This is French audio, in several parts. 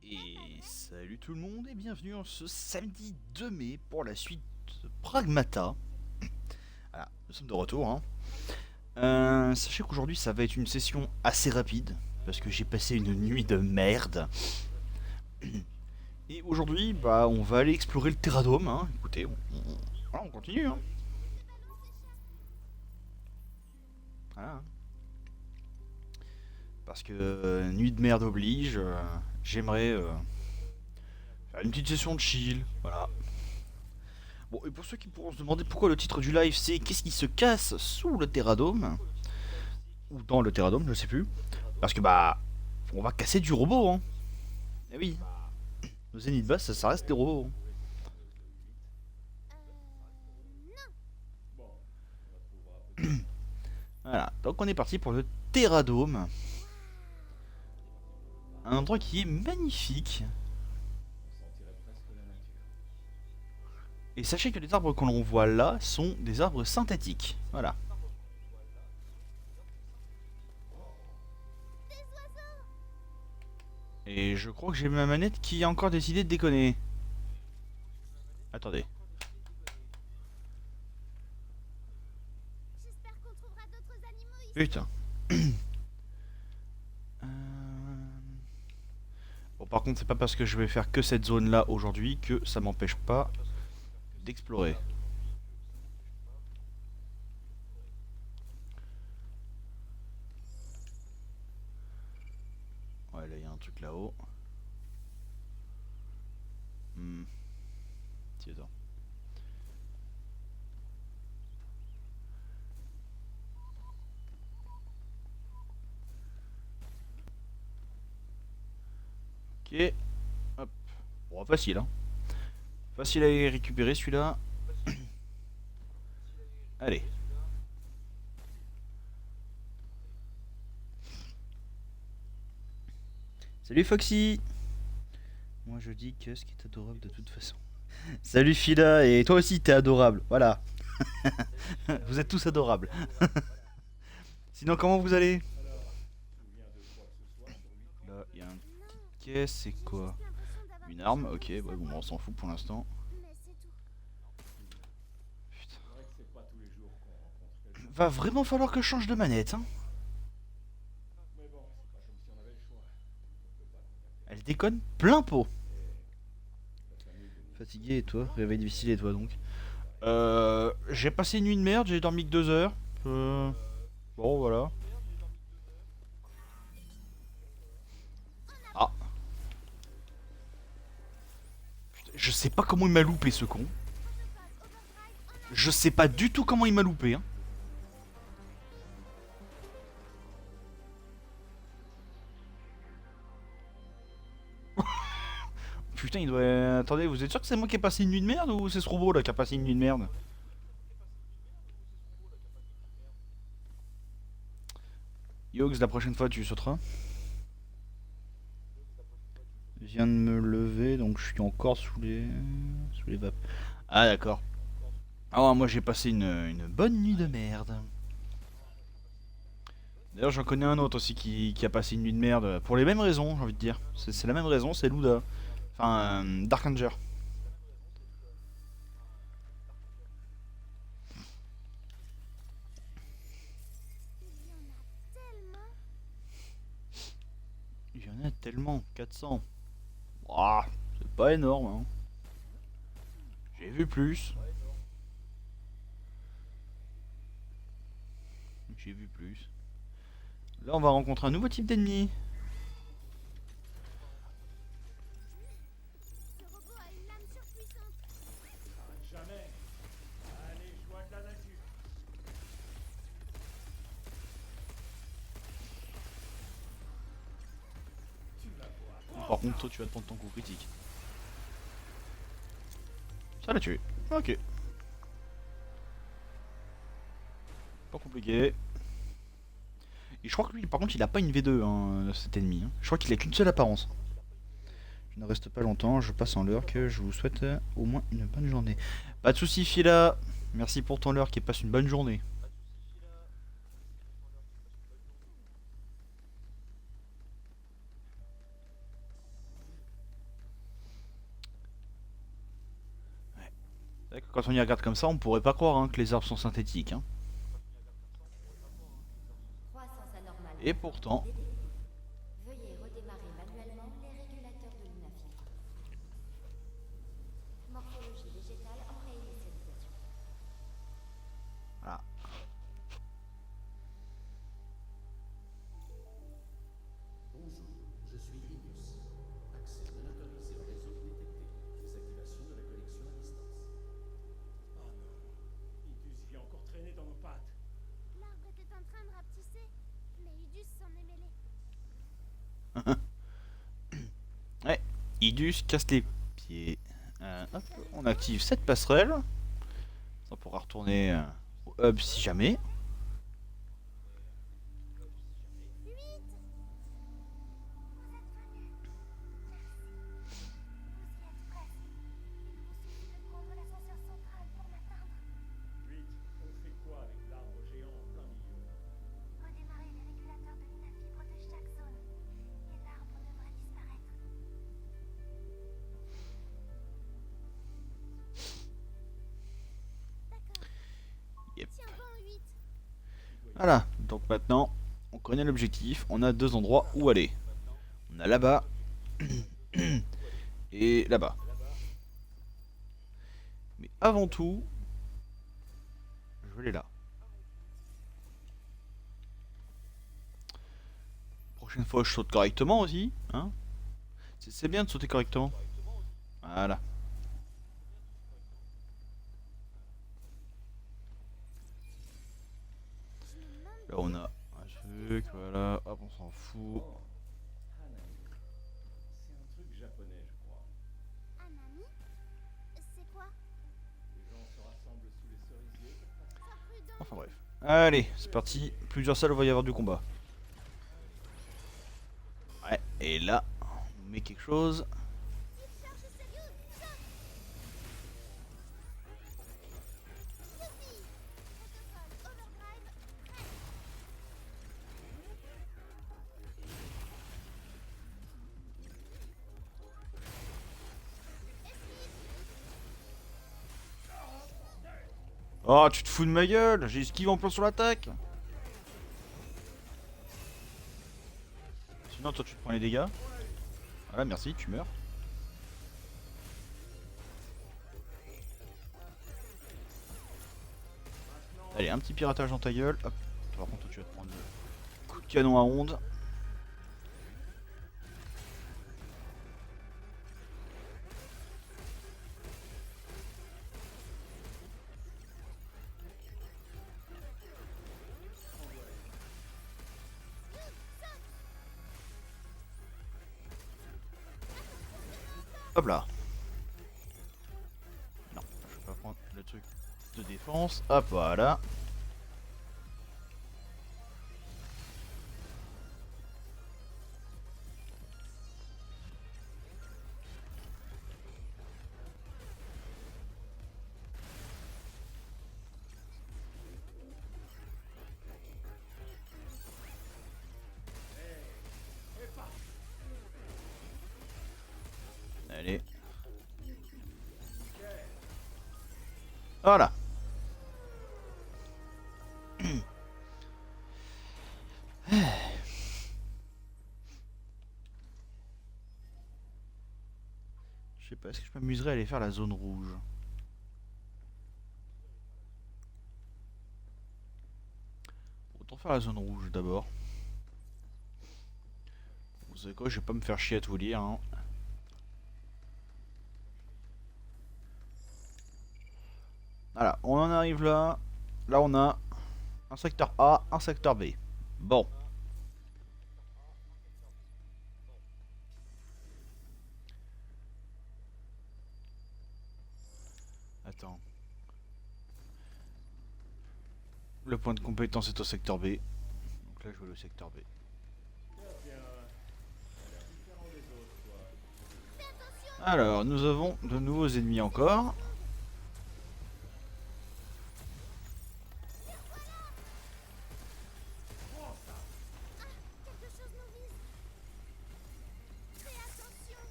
Et salut tout le monde et bienvenue en ce samedi 2 mai pour la suite de Pragmata. Voilà, nous sommes de retour. Sachez qu'aujourd'hui ça va être une session assez rapide parce que j'ai passé une nuit de merde. Et aujourd'hui, bah, on va aller explorer le Terradome. Écoutez, voilà, on continue. Voilà. Parce que nuit de merde oblige, j'aimerais faire une petite session de chill. Voilà. Bon, et pour ceux qui pourront se demander pourquoi le titre du live c'est qu'est-ce qui se casse sous le Terradome, ou dans le Terradome, je sais plus, parce que bah, on va casser du robot, hein. Eh oui, nos zéniths basses, ça reste des robots. Voilà, donc on est parti pour le Terradome. Un endroit qui est magnifique. Et sachez que les arbres que l'on voit là sont des arbres synthétiques. Voilà. Et je crois que j'ai ma manette qui a encore décidé de déconner. Attendez. Putain. Bon, par contre, c'est pas parce que je vais faire que cette zone là aujourd'hui que ça m'empêche pas d'explorer. Ouais, là il y a un truc là-haut. Si, attends. Ok. Hop. Bon, facile, hein. Facile à récupérer celui-là. Allez. Salut Foxy. Moi je dis que ce qui est adorable de toute façon. Salut Phila, et toi aussi t'es adorable. Voilà. Vous êtes tous adorables. Sinon, comment vous allez? Là, il y a une petite caisse, c'est quoi? Une arme, ok, bah, bon, on s'en fout pour l'instant. Va vraiment falloir que je change de manette, hein. Elle déconne plein pot. Fatigué et toi? Réveil difficile et toi donc? J'ai passé une nuit de merde, j'ai dormi que 2 heures. Bon, voilà. Ah. Putain, je sais pas comment il m'a loupé ce con. Je sais pas du tout comment il m'a loupé, hein. Putain, il doit... Attendez, vous êtes sûr que c'est moi qui ai passé une nuit de merde ou c'est ce robot là qui a passé une nuit de merde? Yox, la prochaine fois tu sauteras. Je viens de me lever donc je suis encore sous les vapes. Ah d'accord. Ah ouais, moi j'ai passé une bonne nuit de merde. D'ailleurs j'en connais un autre aussi qui a passé une nuit de merde pour les mêmes raisons, j'ai envie de dire. C'est la même raison, c'est Luda. Enfin, Dark Ranger. Il y en a tellement, 400. Ouah, c'est pas énorme, hein. J'ai vu plus. J'ai vu plus. Là on va rencontrer un nouveau type d'ennemi. Par contre toi tu vas te prendre ton coup critique. Ça l'a tué. Ok. Pas compliqué. Et je crois que lui, par contre, il a pas une V2, hein, cet ennemi, hein. Je crois qu'il a qu'une seule apparence. Je ne reste pas longtemps, je passe en l'heure que je vous souhaite au moins une bonne journée. Pas de soucis, Fila. Merci pour ton leurre qui passe une bonne journée. C'est vrai que quand on y regarde comme ça, on pourrait pas croire hein, que les arbres sont synthétiques. Hein. Croissance anormale Et d'enfant. pourtant, Bébé. Veuillez redémarrer manuellement les régulateurs de l'UNAFI. Morphologie végétale en réinitialisation. voilà. Bonjour, je suis Linus. Accès non autorisé au réseau détecté. Désactivation de la connexion à distance. Oh non, Idus vient encore traîner dans nos pattes. L'arbre était en train de rapetisser, mais Idus s'en est mêlé. Ouais, Idus casse les pieds. Hop, on active cette passerelle. Ça pourra retourner au hub si jamais. 8. Vous êtes venus. Merci. Vous y êtes presque. Il vous suffit de prendre l'ascenseur central pour m'atteindre. 8, on fait quoi avec l'arbre géant en plein milieu? Redémarrer les régulateurs de l'UNAFI protège chaque zone. Et l'arbre devrait disparaître. D'accord. Yep. Tiens bon, 8. Voilà, donc maintenant, on connaît l'objectif. On a deux endroits où aller. On a là-bas et là-bas. Mais avant tout, je vais aller là. Prochaine fois, je saute correctement aussi. Hein, c'est bien de sauter correctement. Voilà. Je me demande. Là, on a un truc. Voilà. Hop, on s'en fout. Oh, Hanami. C'est un truc japonais, je crois. Anami. C'est quoi? Les gens se rassemblent sous les cerisiers pour passer. Sois prudent. Enfin bref. Allez, c'est parti. Plusieurs salles, il va y avoir du combat. Ouais, et là, on met quelque chose. Il charge sérieux. Saute. Youpi. Protocole Overdrive. Prêt. Oh, tu te fous de ma gueule. J'ai esquivé en plan sur l'attaque. Sinon, toi, tu te prends les dégâts. Voilà, merci, tu meurs. Allez, un petit piratage dans ta gueule. Hop. Par contre, toi, tu vas te prendre le coup de canon à onde. Hop là. Non, je vais pas prendre le truc de défense. Hop, voilà. Allez. Voilà. Je sais pas, est-ce que je m'amuserais à aller faire la zone rouge? Autant faire la zone rouge d'abord. Vous savez quoi, je vais pas me faire chier à tout lire. Hein. Voilà, on en arrive là. Là, on a un secteur A, un secteur B. Bon. Attends. Le point de compétence est au secteur B. Donc là, je vais au secteur B. Tiens, t'as l'air différent des autres, toi. Fais attention. Alors, nous avons de nouveaux ennemis encore. Quelque chose nous vise. Fais attention.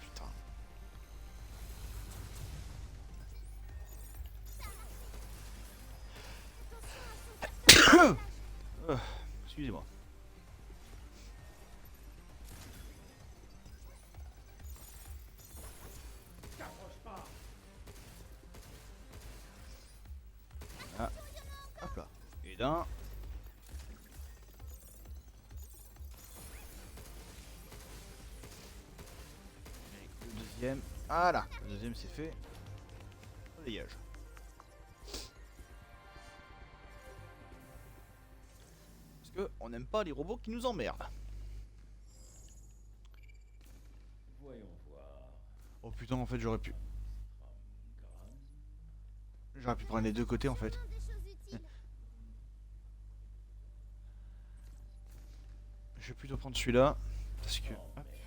Putain. Excusez-moi. T'approche pas. Ah. Hop là. Et d'un. Le deuxième. Voilà. Le deuxième c'est fait. On dégage. Parce que on n'aime pas les robots qui nous emmerdent. Voyons voir. Oh putain, en fait j'aurais pu. Gramme. J'aurais pu prendre les deux côtés en fait. Sûrement des choses utiles. Je vais plutôt prendre celui-là. Parce que. Oh, Hop. merde.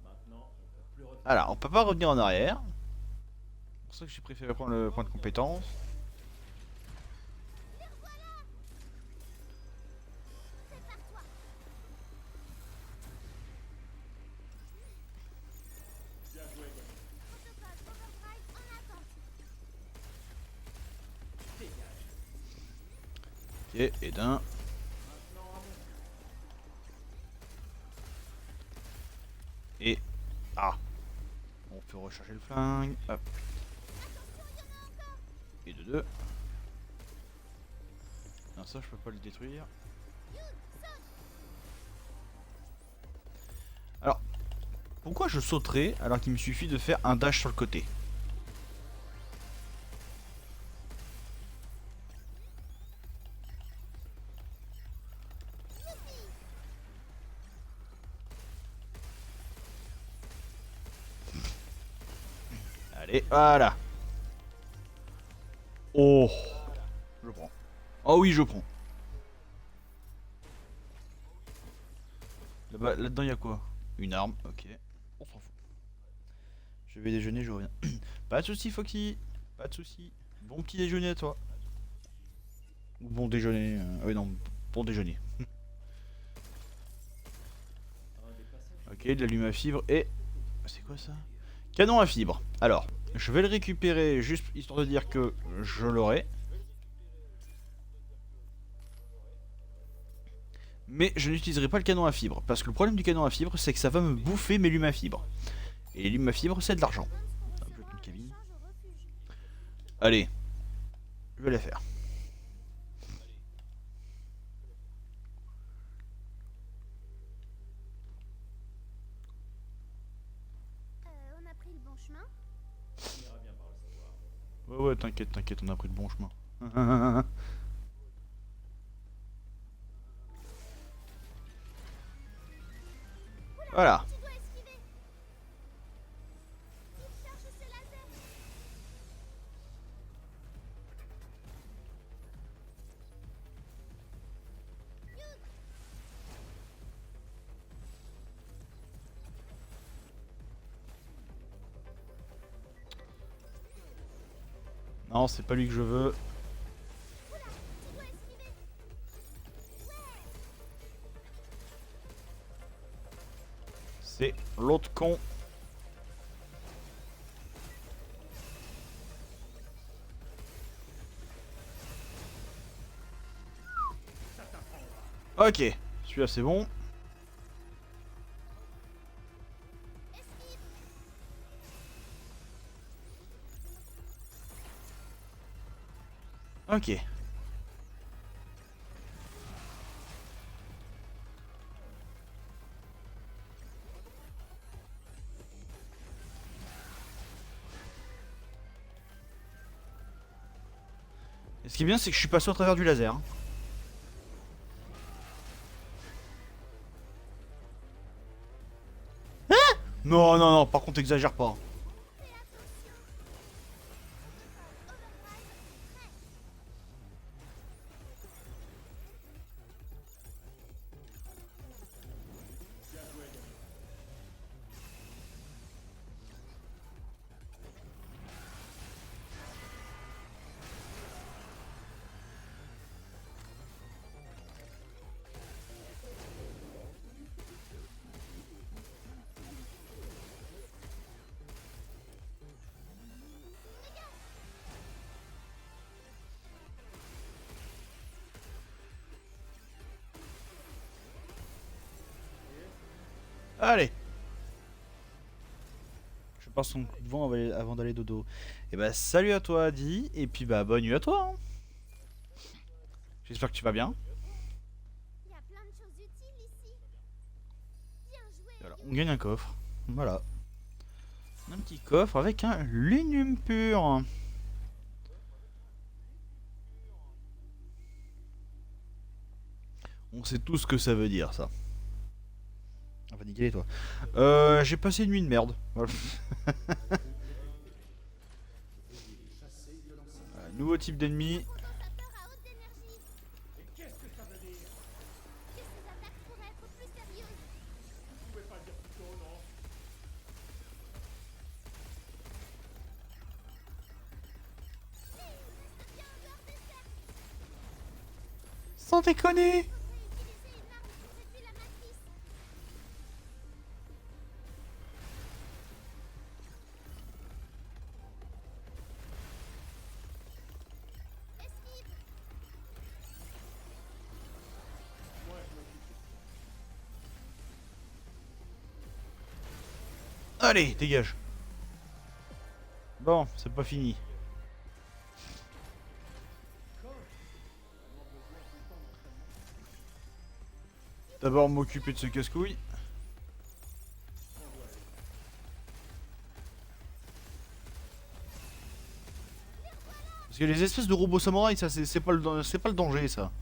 Maintenant, on peut plus refaire. Alors, on peut pas revenir en arrière. C'est pour ça que j'ai préféré prendre le point de compétence. Prépare-toi. Bien joué, Bonnie. Protocole Overdrive en attente. Dégage. Ok, et d'un. Maintenant, à mon Et. Ah! On peut recharger le flingue. Hop. Et de deux. Non, ça, je peux pas le détruire. Alors, pourquoi je sauterais alors qu'il me suffit de faire un dash sur le côté? Allez, voilà. Oh, je prends. Oh oui, je prends. Là-bas, là-dedans, il y a quoi? Une arme, ok. On s'en fout. Je vais déjeuner, je reviens. Pas de soucis, Foxy. Pas de soucis. Bon petit déjeuner à toi. Ou bon déjeuner. Oui, non, bon déjeuner. un des passages. Ok, de l'allume à fibre et. C'est quoi ça? Canon à fibre. Alors, je vais le récupérer juste histoire de dire que je l'aurai. Mais je n'utiliserai pas le canon à fibre. Parce que le problème du canon à fibre, c'est que ça va me bouffer mes lumes à fibre. Et les lumes à fibre, c'est de l'argent. Hop, je vais une cabine. Change au refuge. Allez, je vais la faire. On a pris le bon chemin. On ira bien par le savoir. Ouais, ouais, t'inquiète, t'inquiète, on a pris le bon chemin. Voilà. Tu dois esquiver. Il cherche ses lasers. Non, c'est pas lui que je veux. Tu dois esquiver. C'est l'autre con. Ok, celui-là c'est bon. Esquive. Ok. Et ce qui est bien, c'est que je suis passé au travers du laser. Hein. Non, non, non, par contre, exagère pas. Allez. Je passe son coup de vent avant d'aller dodo. Et bah salut à toi Adi, et puis bah bonne nuit à toi. Hein. J'espère que tu vas bien. Il y a plein de choses utiles ici. Bien joué. Voilà, on gagne un coffre. Voilà. Un petit coffre avec un lénum pur. On sait tous ce que ça veut dire ça. On va niquer toi. J'ai passé une nuit de merde. Voilà. Voilà, nouveau type d'ennemi. Condensateur à haute énergie. Et qu'est-ce que ça veut dire? Que ces attaques pourraient être plus sérieuses. Vous pouvez pas le dire plus tôt, non? Bien en dehors des cercles. Sans déconner. Faudrait utiliser une arme qui réduit la matrice. Esquive. Allez, dégage. Bon, c'est pas fini. D'abord m'occuper de ce casse-couille. Parce que les espèces de robots samouraïs, ça c'est pas c'est pas le danger ça.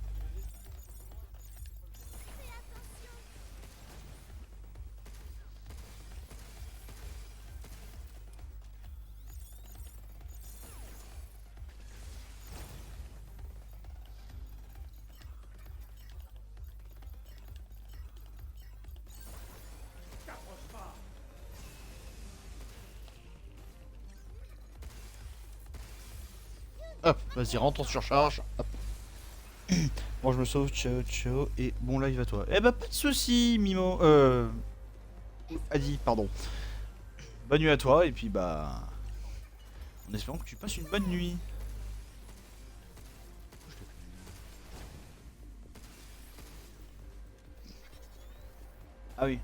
Hop, vas-y, rentre en surcharge. Hop. Bon, je me sauve, ciao, ciao. Et bon, live à toi. Eh bah, pas de soucis, Mimo. Adi, pardon. Bonne nuit à toi, et puis bah. En espérant que tu passes une bonne nuit. Ah oui.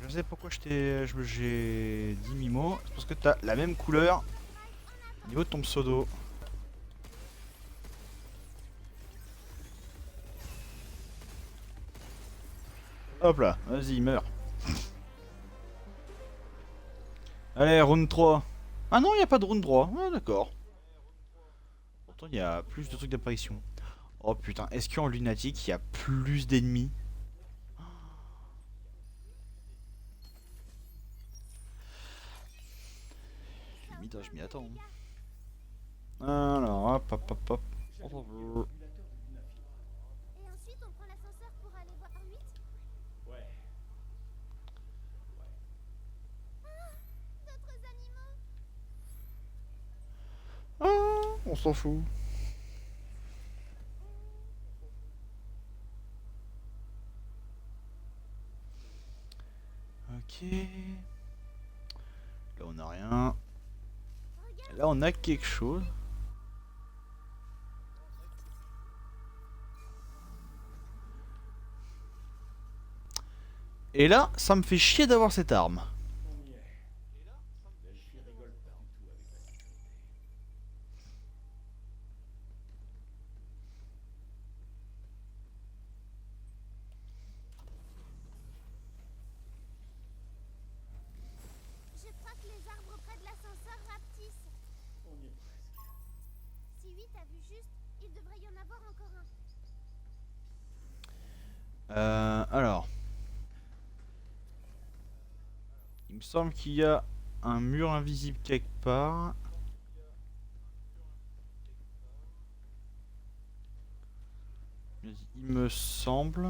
Je sais pourquoi j'ai dit Mimo. C'est parce que t'as la même couleur au niveau de ton pseudo. Hop là, vas-y, meurs. Allez, round 3. Ah non, il n'y a pas de round 3. Ah, d'accord. Pourtant, il y a plus de trucs d'apparition. Oh putain, est-ce qu'en lunatique, il y a plus d'ennemis? Limite, je m'y attends. Alors, hop, hop, hop, hop. Et ensuite, on prend l'ascenseur pour aller voir 8. Ouais. D'autres animaux. Ah, on s'en fout. Ok. Là, on a rien. Là, on a quelque chose. Et là, ça me fait chier d'avoir cette arme. On y est. Delphi rigole pas du tout avec la sécurité. Je crois que les arbres près de l'ascenseur rapetissent. On y est presque. Si 8 a vu juste, il devrait y en avoir encore un. Alors. Il me semble qu'il y a un mur invisible quelque part. Il me semble.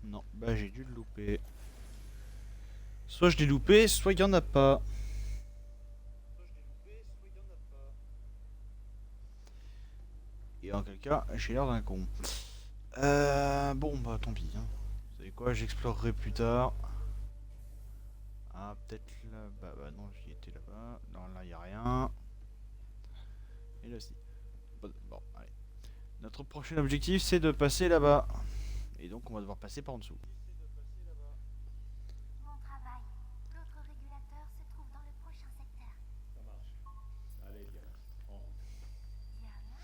Non, bah j'ai dû le louper. Soit je l'ai loupé, soit il y en a pas. Et en quel cas, j'ai l'air d'un con. Bon, bah tant pis. Hein. Vous savez quoi, j'explorerai plus tard. Ah, peut-être là. Bah non, j'y étais là-bas. Non, là, il a rien. Et là, si. Bon, allez. Notre prochain objectif, c'est de passer là-bas. Et donc, on va devoir passer par en dessous. Bon travail. L'autre régulateur se trouve dans le prochain secteur. Ça marche. Allez, Diana, en route. Diana?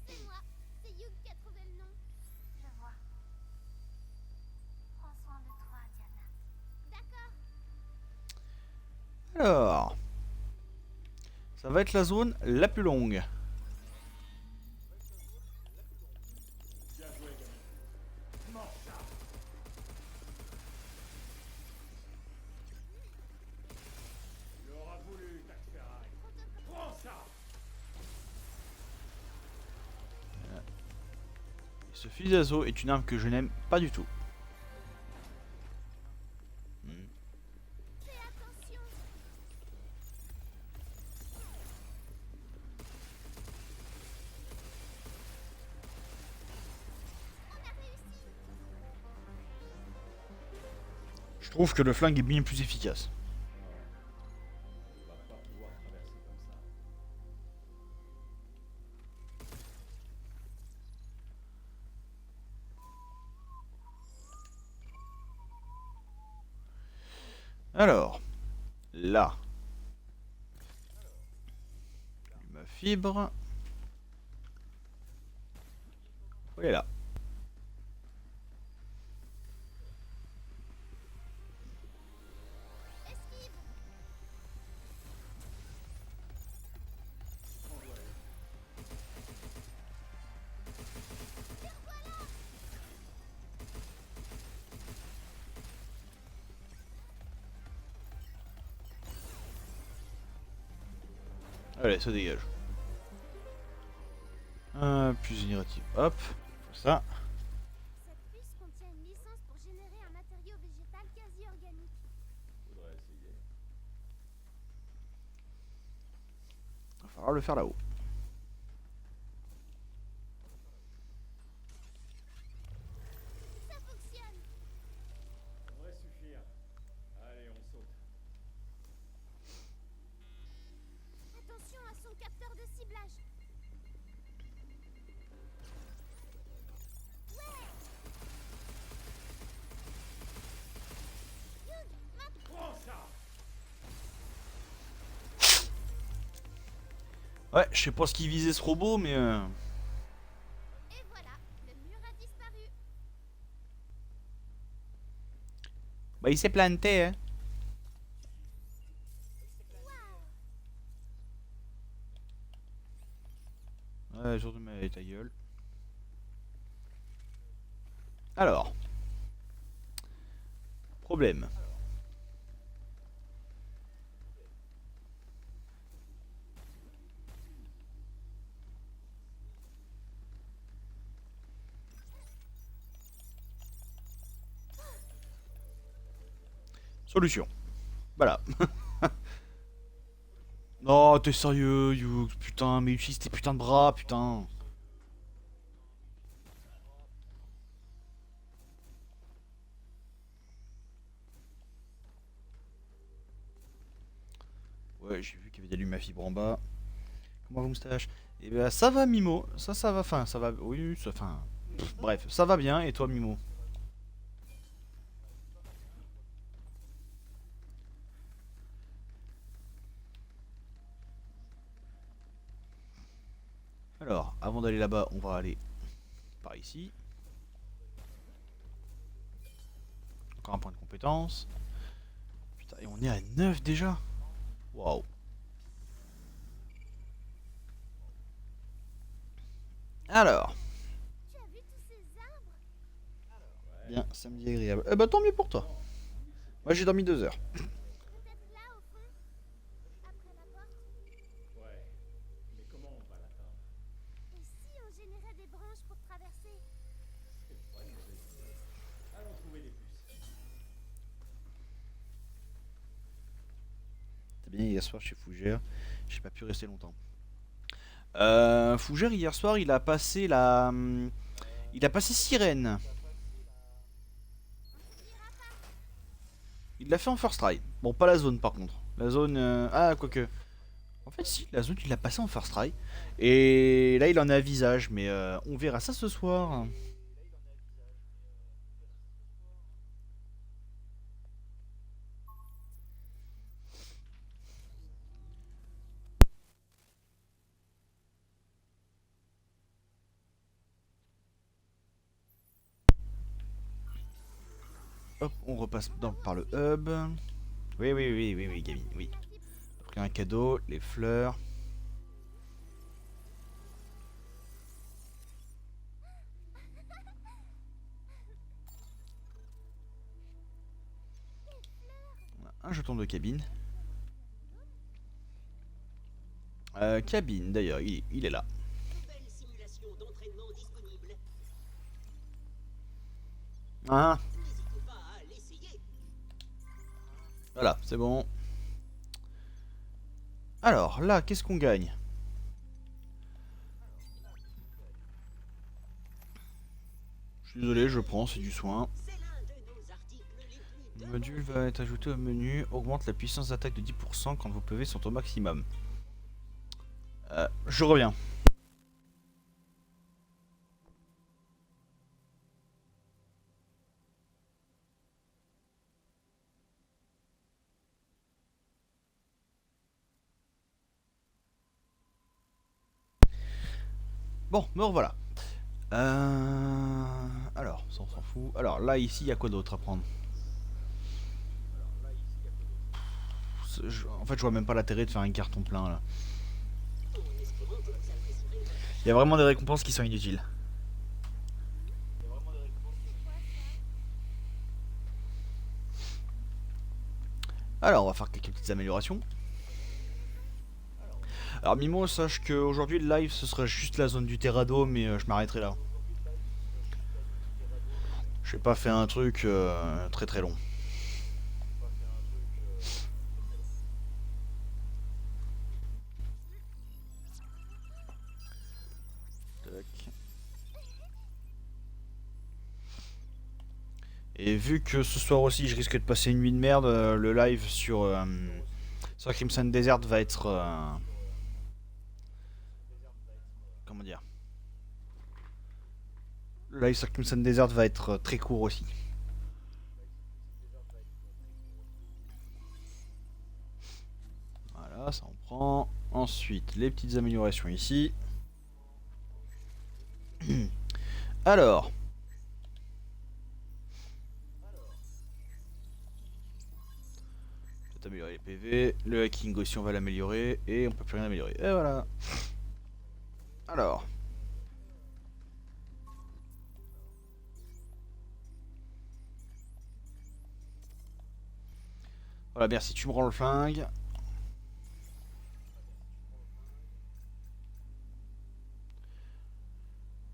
C'est moi, c'est Hugh qui a trouvé le nom. Je vois. Prends soin de toi, Diana. D'accord. Alors, ça va être la zone la plus longue. Bien joué, gamin. Mange ça. Tu auras voulu, Taxferraille. Prends ça. Ce fusil d'assaut est une arme que je n'aime pas du tout. Fais attention. On a réussi. Je trouve que le flingue est bien plus efficace. On va pas pouvoir traverser comme ça. Alors, là. Ma fibre. Elle est là. Esquive. Allez, ça dégage. Plus génératif. Hop. Ça. Cette puce contient une licence pour générer un matériau végétal quasi organique. Faudrait essayer. Il va falloir le faire là-haut. Ça fonctionne. Ça devrait suffire. Allez, on saute. Attention à son capteur de ciblage. Prends ça. Ouais, je sais pas ce qu'il visait ce robot, mais... Et voilà, le mur a disparu. Bah, il s'est planté, hein. Ouais, surtout, mais ta gueule. Alors. Problème. Solution. Voilà. Non, t'es sérieux, You. Putain, mais utilise tes putains de bras, putain. Ouais, j'ai vu qu'il y avait des lumafibre en bas. Comment va moustache? Et ben ça va, Mimo. Ça va, enfin, ça va. Oui, ça, enfin. Bref, ça va bien. Et toi, Mimo? Alors, avant d'aller là-bas, on va aller par ici. Encore un point de compétence. Putain, et on est à 9 déjà. Waouh. Alors, Tu as vu tous ces arbres? bien, samedi agréable. Eh bah tant mieux pour toi. Moi j'ai dormi 2 heures. Peut-être là au fond? Après la porte? Ouais. Mais comment on va l'atteindre? Et si on générait des branches pour traverser? C'est pas une mauvaise idée. Allons trouver des puces. T'es bien hier soir chez Fougère. J'ai pas pu rester longtemps. Fougère hier soir il a passé la... Il a passé Sirène. Il l'a fait en first try. Bon, pas la zone par contre. La zone... Ah, quoique. En fait, si, la zone, il l'a passé en first try. Et là, il en a un visage, mais on verra ça ce soir. Hop, on repasse par le hub. Oui, oui, oui, oui, oui, Gabi, oui. Pris un cadeau, les fleurs. Un jeton de cabine. Cabine, d'ailleurs, il est là. Nouvelle simulation d'entraînement disponible. Ah, N'hésitez pas à l'essayer. voilà, c'est bon. Alors, là, qu'est-ce qu'on gagne? Je suis désolé, je prends, c'est du soin. C'est l'un de nos articles les plus Le module va être ajouté au menu, augmente la puissance d'attaque de 10% quand vos PV sont au maximum. Je reviens. Bon, me revoilà. Alors, ça on s'en fout. Alors là, ici, il y a quoi d'autre à prendre? En fait, je vois même pas l'intérêt de faire un carton plein là. Il y a vraiment des récompenses qui sont inutiles. Alors, on va faire quelques petites améliorations. Alors, Mimo, sache qu'aujourd'hui, le live, ce sera juste la zone du Terrado, mais je m'arrêterai là. Je vais pas faire un truc très très long. Tac. Et vu que ce soir aussi je risque de passer une nuit de merde, le live sur Crimson Desert va être... comment dire? Le live sur Crimson Desert va être très court aussi. Voilà, ça on prend. Ensuite, les petites améliorations ici. Alors... améliorer les PV, le hacking aussi on va l'améliorer et on peut plus rien améliorer. Et voilà. Alors. Voilà, merci, tu me rends le flingue.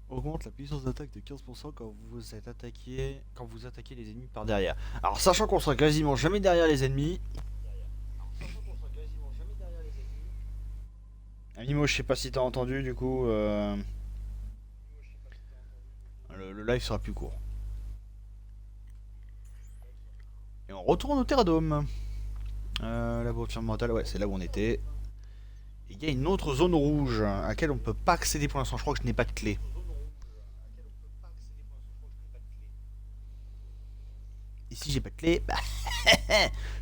Augmente la puissance d'attaque de 15% quand vous êtes attaqué, quand vous attaquez les ennemis par derrière. Alors sachant qu'on sera quasiment jamais derrière les ennemis. Amimo, je sais pas si t'as entendu, du coup, le live sera plus court. Et on retourne au Terradome. La voiture mentale, ouais, c'est là où on était. Il y a une autre zone rouge à laquelle on peut pas accéder pour l'instant. Je crois que je n'ai pas de clé. Et si j'ai pas de clé, bah,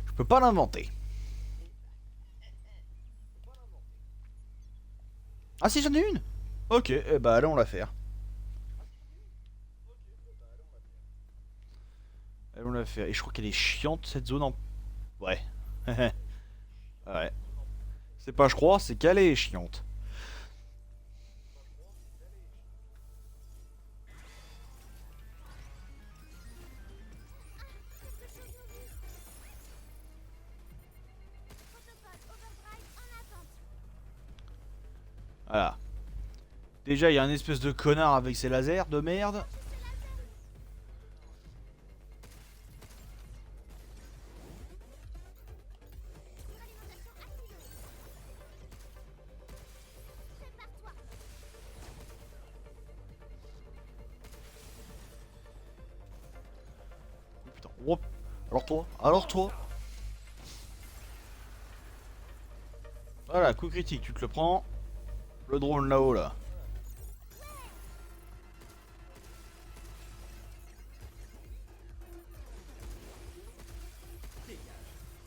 je peux pas l'inventer. Ah si, j'en ai une. Ok, eh bah allons la faire. Allons la faire. Et je crois qu'elle est chiante cette zone en... Ouais. Ouais. C'est pas je crois, c'est qu'elle est chiante. Voilà. Déjà, il y a un espèce de connard avec ses lasers de merde. Oh, putain. Oh. Alors toi. Alors toi. Voilà. Voilà, coup critique, tu te le prends. Le drone là-haut là.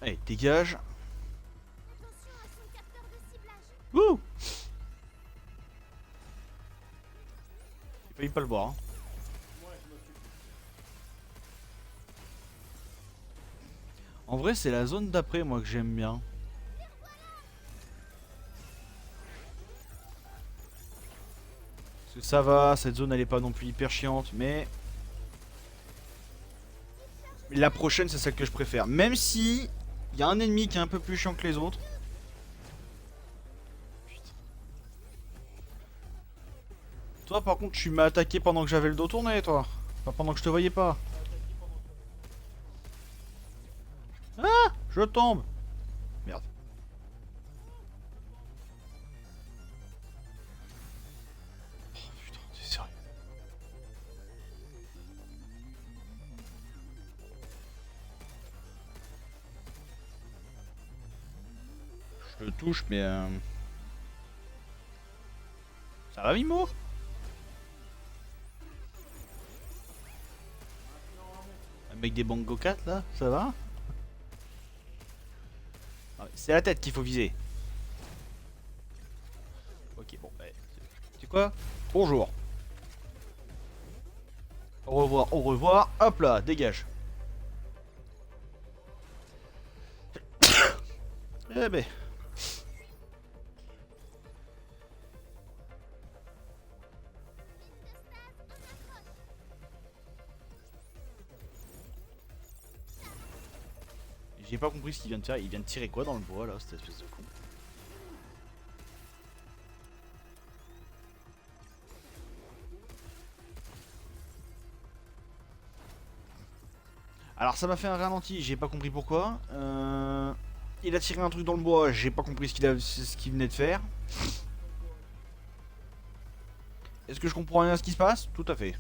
Allez, dégage. Attention à son capteur de ciblage. Wouh! J'ai failli pas le voir. Hein. En vrai, c'est la zone d'après, moi, que j'aime bien. Parce que ça va, cette zone, elle est pas non plus hyper chiante, mais... La prochaine, c'est celle que je préfère. Même si... Il y a un ennemi qui est un peu plus chiant que les autres. Putain. Toi, par contre, tu m'as attaqué pendant que j'avais le dos tourné, toi. Pas pendant que je te voyais pas. Ah! Je tombe! Merde. Oh putain, c'est sérieux. Je le touche, mais ça va, Mimo? Un mec des Bango 4 là, ça va? Ah, c'est la tête qu'il faut viser. Ok, bon, ouais. C'est quoi? Bonjour. Au revoir, au revoir. Hop là, dégage. Eh ben. J'ai pas compris ce qu'il vient de faire. Il vient de tirer quoi dans le bois là, cette espèce de con? Alors ça m'a fait un ralenti, j'ai pas compris pourquoi. Il a tiré un truc dans le bois, j'ai pas compris ce qu'il venait de faire. Est-ce que je comprends rien à ce qui se passe? Tout à fait.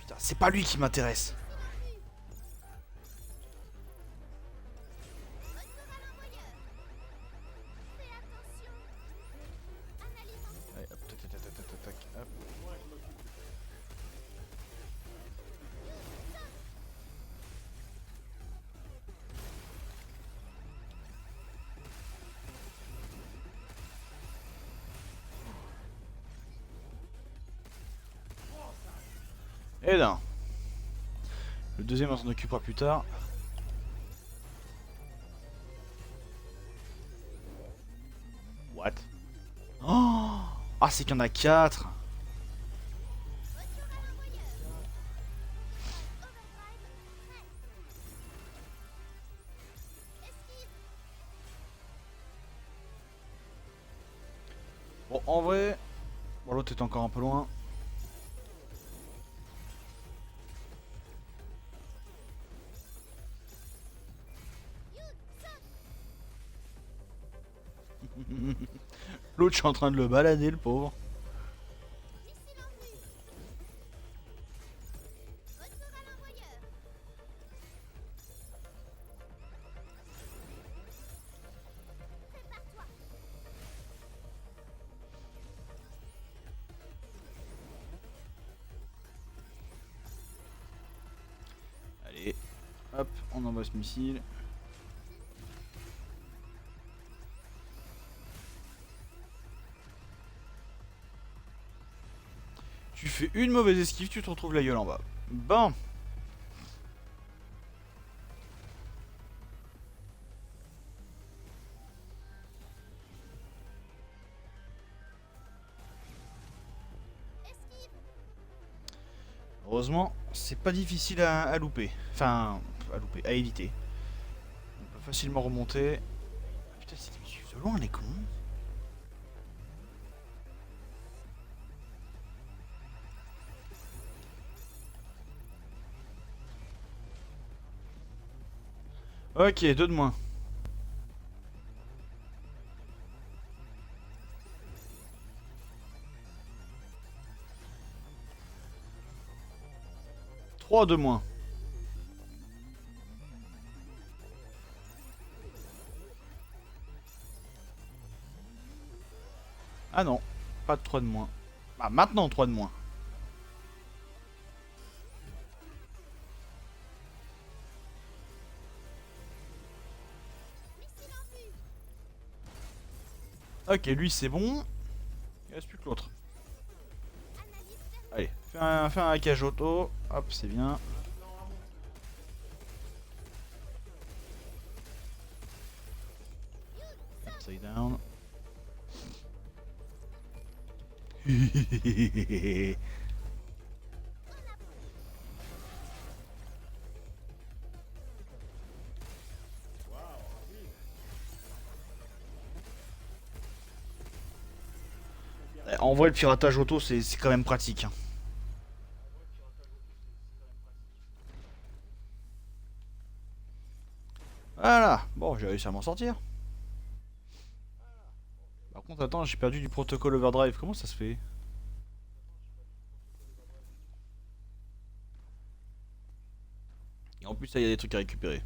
Putain, c'est pas lui qui m'intéresse. Allez, hop, tac, tac, tac, tac, tac, tac, hop. Et là. Le deuxième on s'en occupera plus tard. What? Oh, ah, c'est qu'il y en a 4. Bon, en vrai... Bon, l'autre est encore un peu loin. L'autre, je suis en train de le balader, le pauvre. Allez, hop, on envoie ce missile. Tu fais une mauvaise esquive, tu te retrouves la gueule en bas. Bon. Heureusement, c'est pas difficile à louper. Enfin, à louper, à éviter. On peut facilement remonter. Putain, c'est qu'ils me suivent de loin, les cons. Ok, 2 de moins. Trois de moins. Ah non, pas de 3 de moins. Ah, maintenant 3 de moins. Ok, lui c'est bon. Il reste plus que l'autre. Allez, fais un hackage auto. Hop, c'est bien. Upside down. En vrai, le piratage auto, c'est quand même pratique, hein. Voilà. Bon, j'ai réussi à m'en sortir. Par contre, attends, j'ai perdu du protocole overdrive. Comment ça se fait? Et en plus, là, il y a des trucs à récupérer.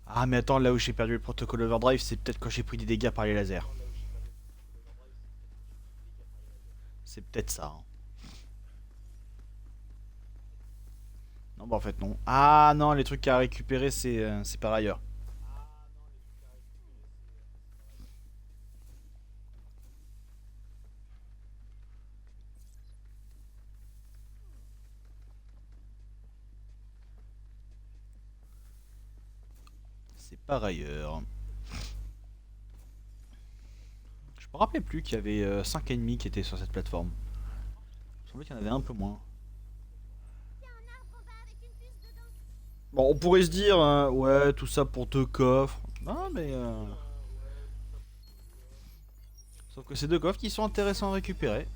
Ah, mais attends, là où j'ai perdu le protocole overdrive, c'est peut-être quand j'ai pris des dégâts par les lasers. C'est peut-être ça, hein. Non, bah en fait, non. Ah non, les trucs à récupérer, c'est par ailleurs. C'est par ailleurs. Je me rappelais plus qu'il y avait 5 ennemis qui étaient sur cette plateforme. Il me semblait qu'il y en avait un peu moins. Bon, on pourrait se dire, ouais, tout ça pour 2 coffres. Non, mais... Sauf que c'est 2 coffres qui sont intéressants à récupérer.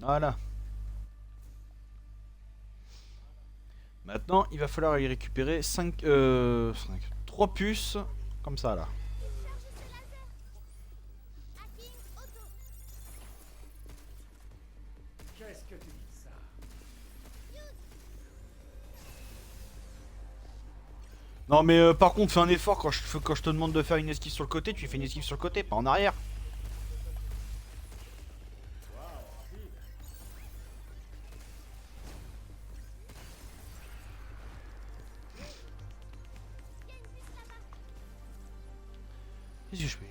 Voilà. Maintenant, il va falloir aller récupérer 3 puces, comme ça, là. Qu'est-ce que tu dis ça? Non, mais par contre, fais un effort quand je te demande de faire une esquive sur le côté, tu fais une esquive sur le côté, pas en arrière. Qu'est-ce que je fais?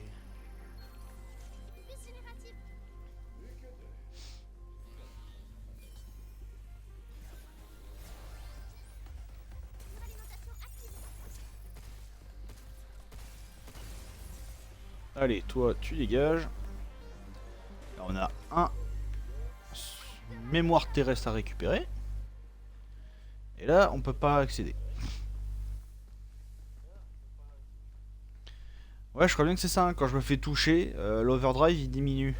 Allez, toi, tu dégages. Là, on a un mémoire terrestre à récupérer. Et là, on peut pas accéder. Ouais, je crois bien que c'est ça, hein. Quand je me fais toucher, l'overdrive il diminue.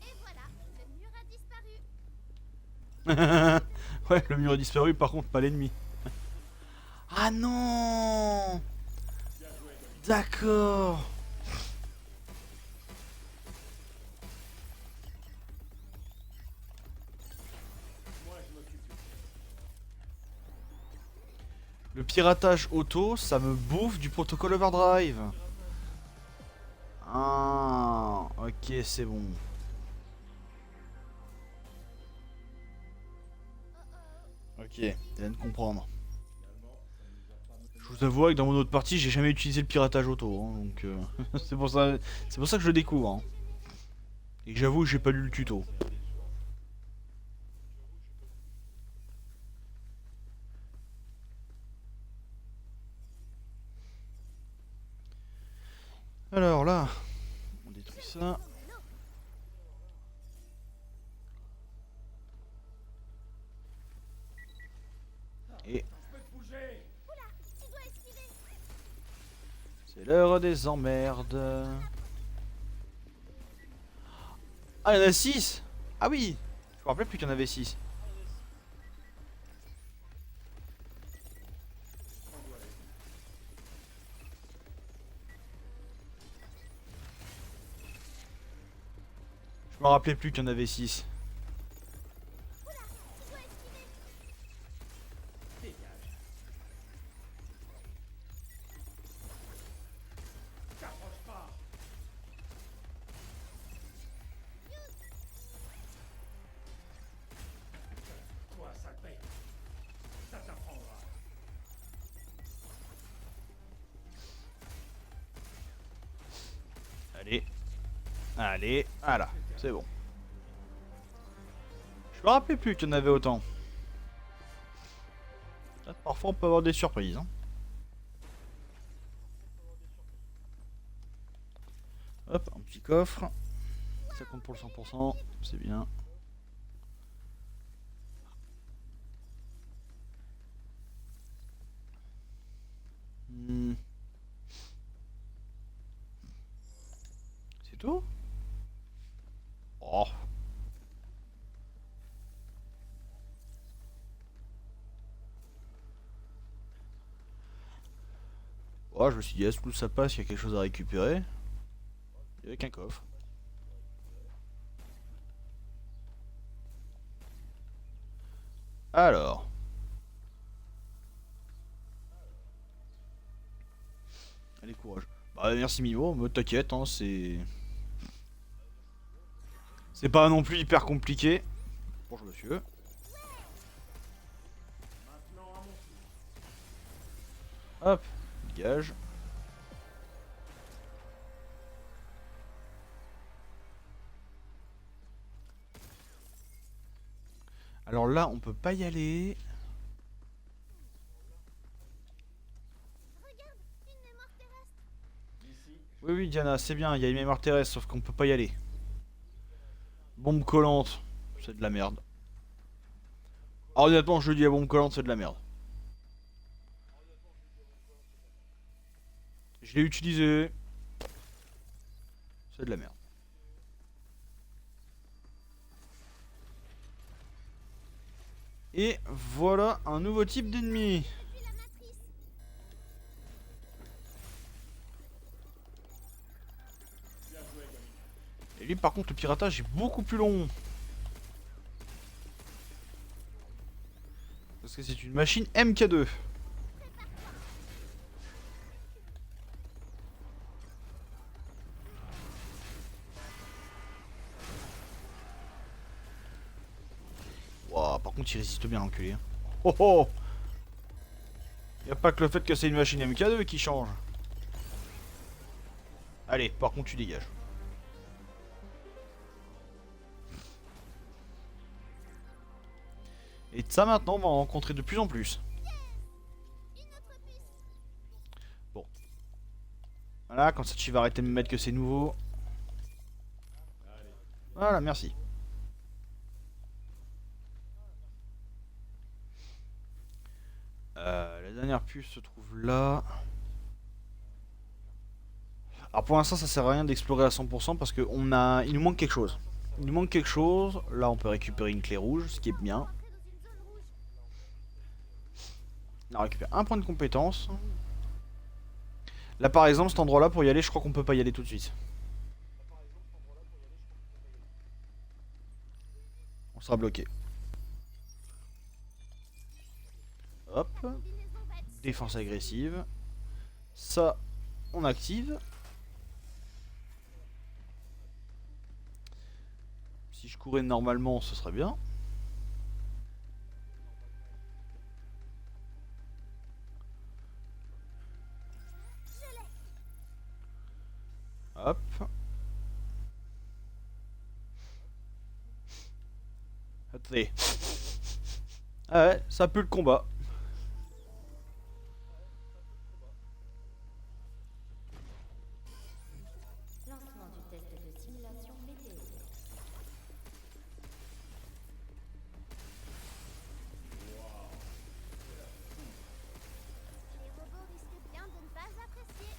Et voilà, le mur a disparu. Ouais, le mur a disparu, par contre, pas l'ennemi. Ah non! D'accord! Le piratage auto, ça me bouffe du protocole overdrive. Ah, ok, c'est bon. Ok, tu viens de comprendre. Je vous avoue que dans mon autre partie, j'ai jamais utilisé le piratage auto, hein, donc c'est pour ça que je le découvre, hein. Et j'avoue que j'ai pas lu le tuto. Alors là, on détruit ça. Et c'est l'heure des emmerdes. Ah, il y en a 6. Ah oui, je me rappelais plus qu'il y en avait 6. Je me rappelais plus qu'il y en avait 6. Dégage. T'approche pas. Toi, sale bête. Ça t'apprendra. Allez. Allez, voilà, c'est bon. Je me rappelais plus qu'il y en avait autant. Ah, parfois on peut avoir des surprises. Hein. Hop, un petit coffre. Ça compte pour le 100%, c'est bien. Hmm. C'est tout? Oh. Oh, je me suis dit, est-ce que ça passe, il y a quelque chose à récupérer? Il n'y a qu'un coffre. Alors. Allez, courage. Bah, merci Mimo, mais t'inquiète, hein, c'est... C'est pas non plus hyper compliqué. Bonjour monsieur. Maintenant à mon tour. Hop, dégage. Alors là, on peut pas y aller. Regarde, une mémoire terrestre. Ici, Oui, oui, Diana, c'est bien, il y a une mémoire terrestre, sauf qu'on peut pas y aller. Bombe collante, c'est de la merde. Alors, honnêtement, je le dis, la bombe collante, c'est de la merde. Je l'ai utilisé. C'est de la merde. Et voilà un nouveau type d'ennemi. Puis la matrice. bien joué, gamine. Et lui, par contre, le piratage est beaucoup plus long. Parce que c'est une machine MK2. Wow, par contre, il résiste bien, l'enculé. Hein. Oh oh! Y a pas que le fait que c'est une machine MK2 qui change. Allez, par contre, tu dégages. Et de ça, maintenant, on va en rencontrer de plus en plus. Une autre piste. Bon. Voilà, comme ça, tu vas arrêter de me mettre que c'est nouveau. Voilà, merci. La dernière puce se trouve là. Alors pour l'instant ça sert à rien d'explorer à 100% parce que il nous manque quelque chose. Il nous manque quelque chose. Là on peut récupérer une clé rouge, ce qui est bien. Entrer dans une zone rouge. On récupère un point de compétence. Là par exemple cet endroit là pour y aller je crois qu'on peut pas y aller tout de suite. On sera bloqué. Hop. Combinaison bête. Défense agressive. Ça, on active. Si je courais normalement, ce serait bien. Hop. Attendez. Ah ouais, ça pue le combat. Lancement du test de simulation météo. Les robots risquent bien de ne pas apprécier.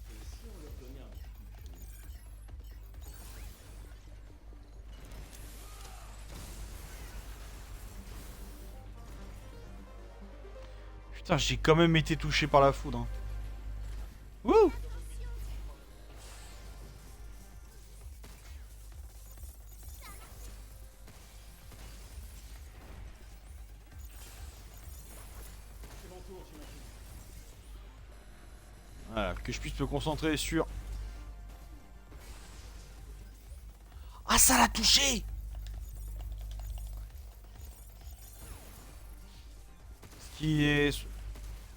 Et si on leur donnait un petit coup de feu? Putain, j'ai quand même été touché par la foudre. Hein. Wouh! que je puisse me concentrer sur... Ah, ça l'a touché! Ce qui est...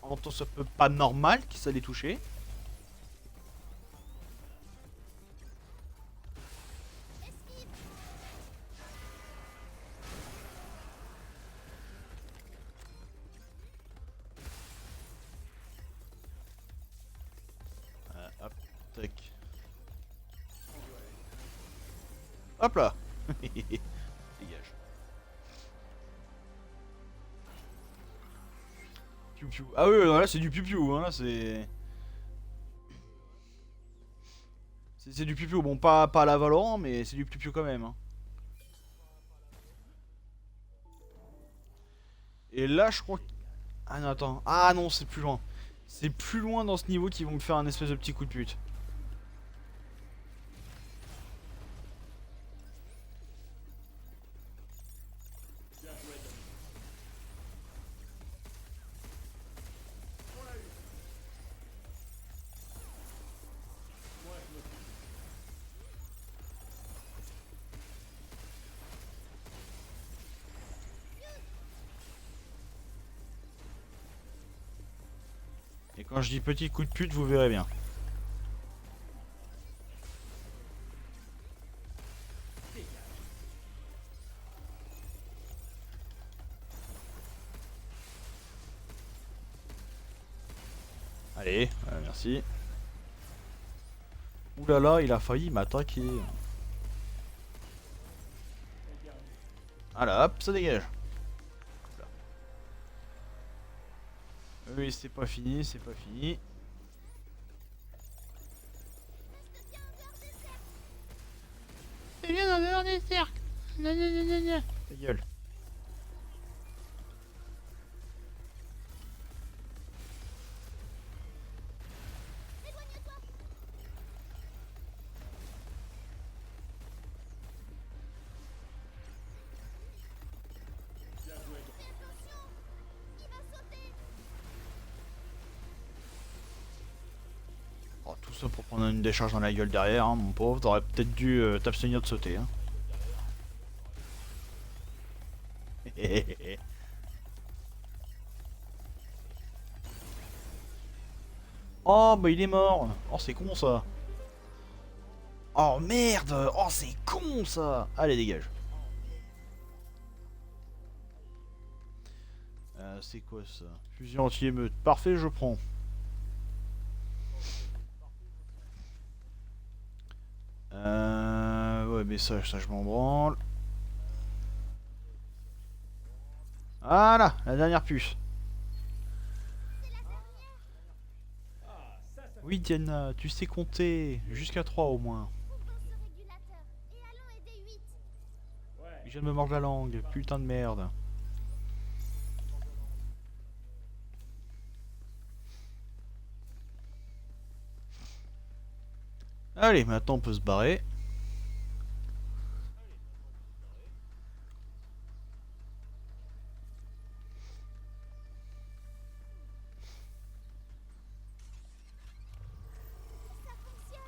En même temps, ça peut pas normal que ça l'ait touché. Hop, tac. Hop là. Dégage. Piou piou. Ah oui, non, là c'est du piou piou, hein, c'est... C'est du piou piou, bon pas à la Valorant, mais c'est du piou piou quand même. Hein. Et là je crois que... Ah non, attends. Ah non, c'est plus loin. C'est plus loin dans ce niveau qu'ils vont me faire un espèce de petit coup de pute. Et quand je dis petit coup de pute, vous verrez bien. Allez, merci. Ouh là là, il a failli m'attaquer. Voilà, hop, ça dégage. Oui, c'est pas fini, c'est pas fini. C'est bien en dehors des cercles. Ta gueule. Oh, tout ça pour prendre une décharge dans la gueule derrière, hein, mon pauvre. T'aurais peut-être dû t'abstenir de sauter. Hein. Oh, bah il est mort. Oh, c'est con ça. Oh merde. Oh, c'est con ça. Allez, dégage. C'est quoi ça? Fusion anti-émeute. Parfait, je prends. Ouais, mais ça je m'en branle. Voilà, la dernière puce. Oui, Diana, tu sais compter. Jusqu'à 3 au moins. Ouvrons ce régulateur et allons aider 8. Ouais. Je viens de me mordre la langue. Putain de merde. Allez, maintenant on peut se barrer.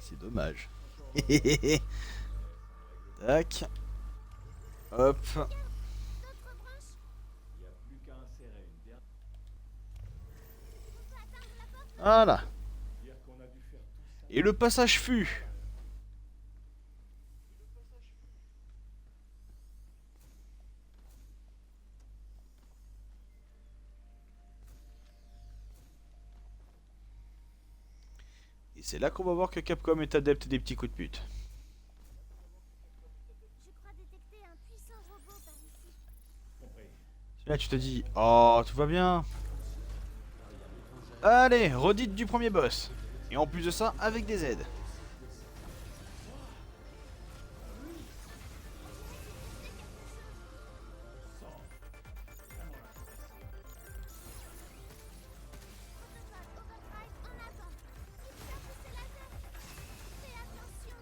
C'est dommage. Tac. Hop. D'autres branches. Il n'y a plus qu'à insérer une dernière. On peut atteindre la porte. Voilà. Dire qu'on a dû faire tout ça. Et le passage fut. Et c'est là qu'on va voir que Capcom est adepte des petits coups de pute. Je crois détecter un puissant robot par ici. Compris. Là tu te dis, oh tout va bien. Allez, redite du premier boss. Et en plus de ça, avec des aides. Overdrive en avant. Super poussé laser. Fais attention.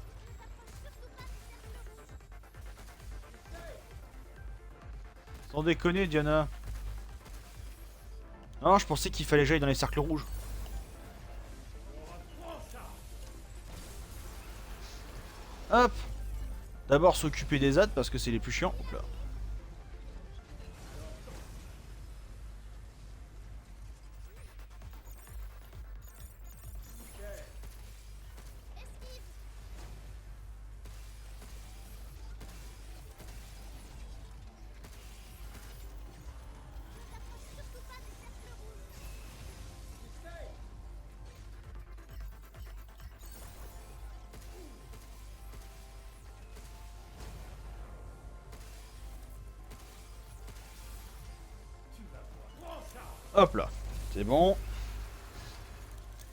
Ne t'approche surtout pas du cercle rouge. Sans déconner, Diana. Non, Non, je pensais qu'il fallait que j'aille dans les cercles rouges. Hop. D'abord s'occuper des ZAD parce que c'est les plus chiants. Hop là. Hop là. C'est bon.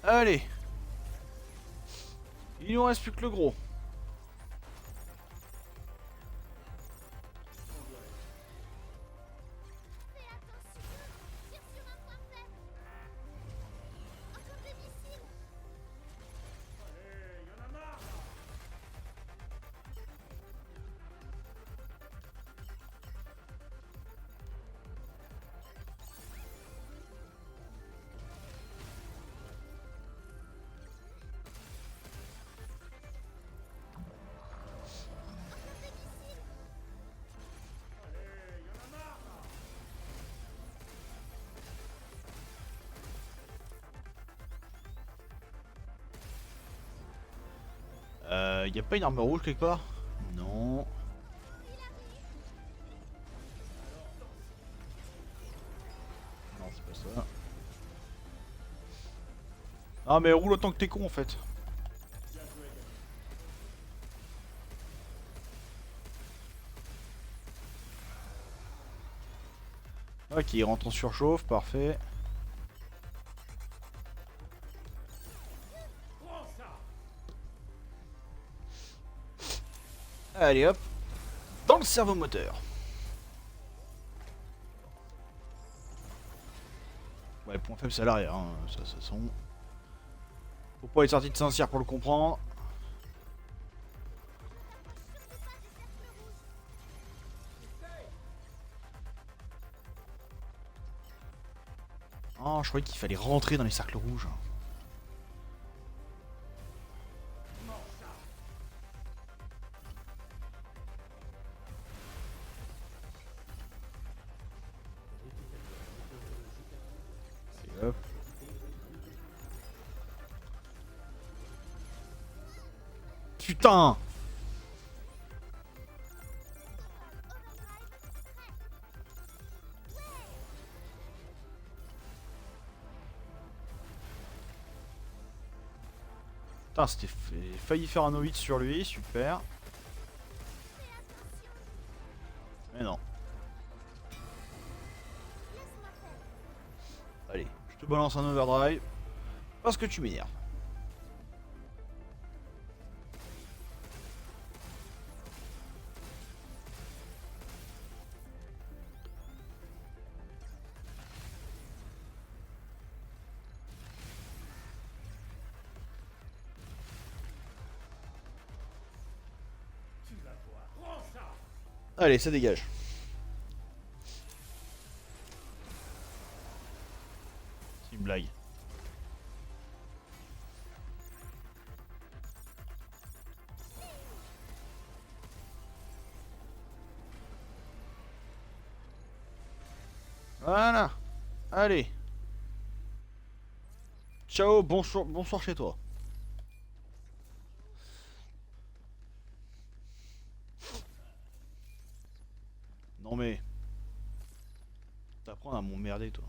Allez. Il nous reste plus que le gros. Fais attention. Tire sur un point faible. Encore des missiles. Allez, y'en a marre là. Allez, y'en a marre là. Y a pas une arme rouge quelque part? Non. Non, c'est pas ça. Ah mais roule autant que t'es con en fait. Ok, il rentre en surchauffe, parfait. Prends ça. Allez hop. Dans le cerveau moteur. Ouais, point faible c'est à l'arrière, hein. Ça sent. Faut pas être sorti de Saint-Cyr pour le comprendre. Oh, je croyais qu'il fallait rentrer dans les cercles rouges. Et hop. Putain! Putain, c'était failli faire un O8 sur lui, super. Mais non. Allez, je te balance un overdrive. Parce que tu m'énerves. Tu vas voir. Prends ça. Allez, ça dégage. C'est une blague. Voilà. Allez. Ciao, bonsoir chez toi. Non mais... T'apprends à m'emmerder toi.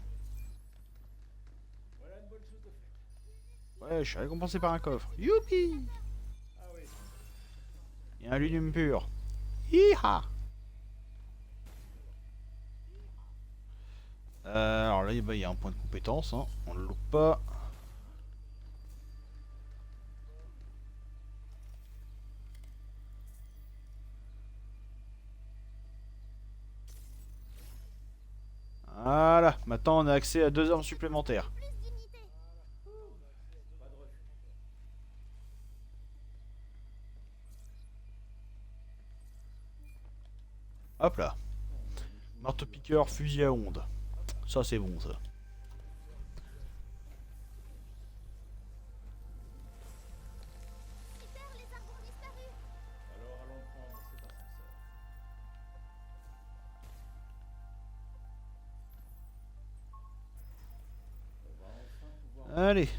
Voilà une bonne chose de faite. Ouais, je suis récompensé par un coffre. Youpi! Ah oui. Il y a un lumium pur. Hiha! Alors là, il y a un point de compétence, hein. On le loupe pas. Voilà, maintenant on a accès à 2 armes supplémentaires. Plus d'unités. Pas de refus. Hop là. Marteau-piqueur, fusil à onde. Ça c'est bon ça. Allez. Je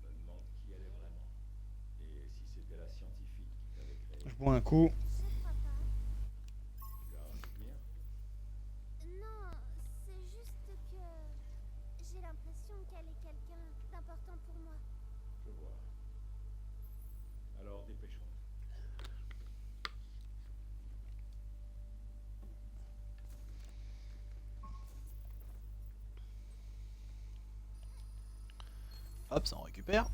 me demande qui elle est vraiment. Et si c'était la scientifique qui t'avait créé. Je bois un coup. Je crois pas. Tu as un souvenir? Non, c'est juste que j'ai l'impression qu'elle est quelqu'un d'important pour moi. Je vois. Alors dépêchons. Hop, ça en récupère.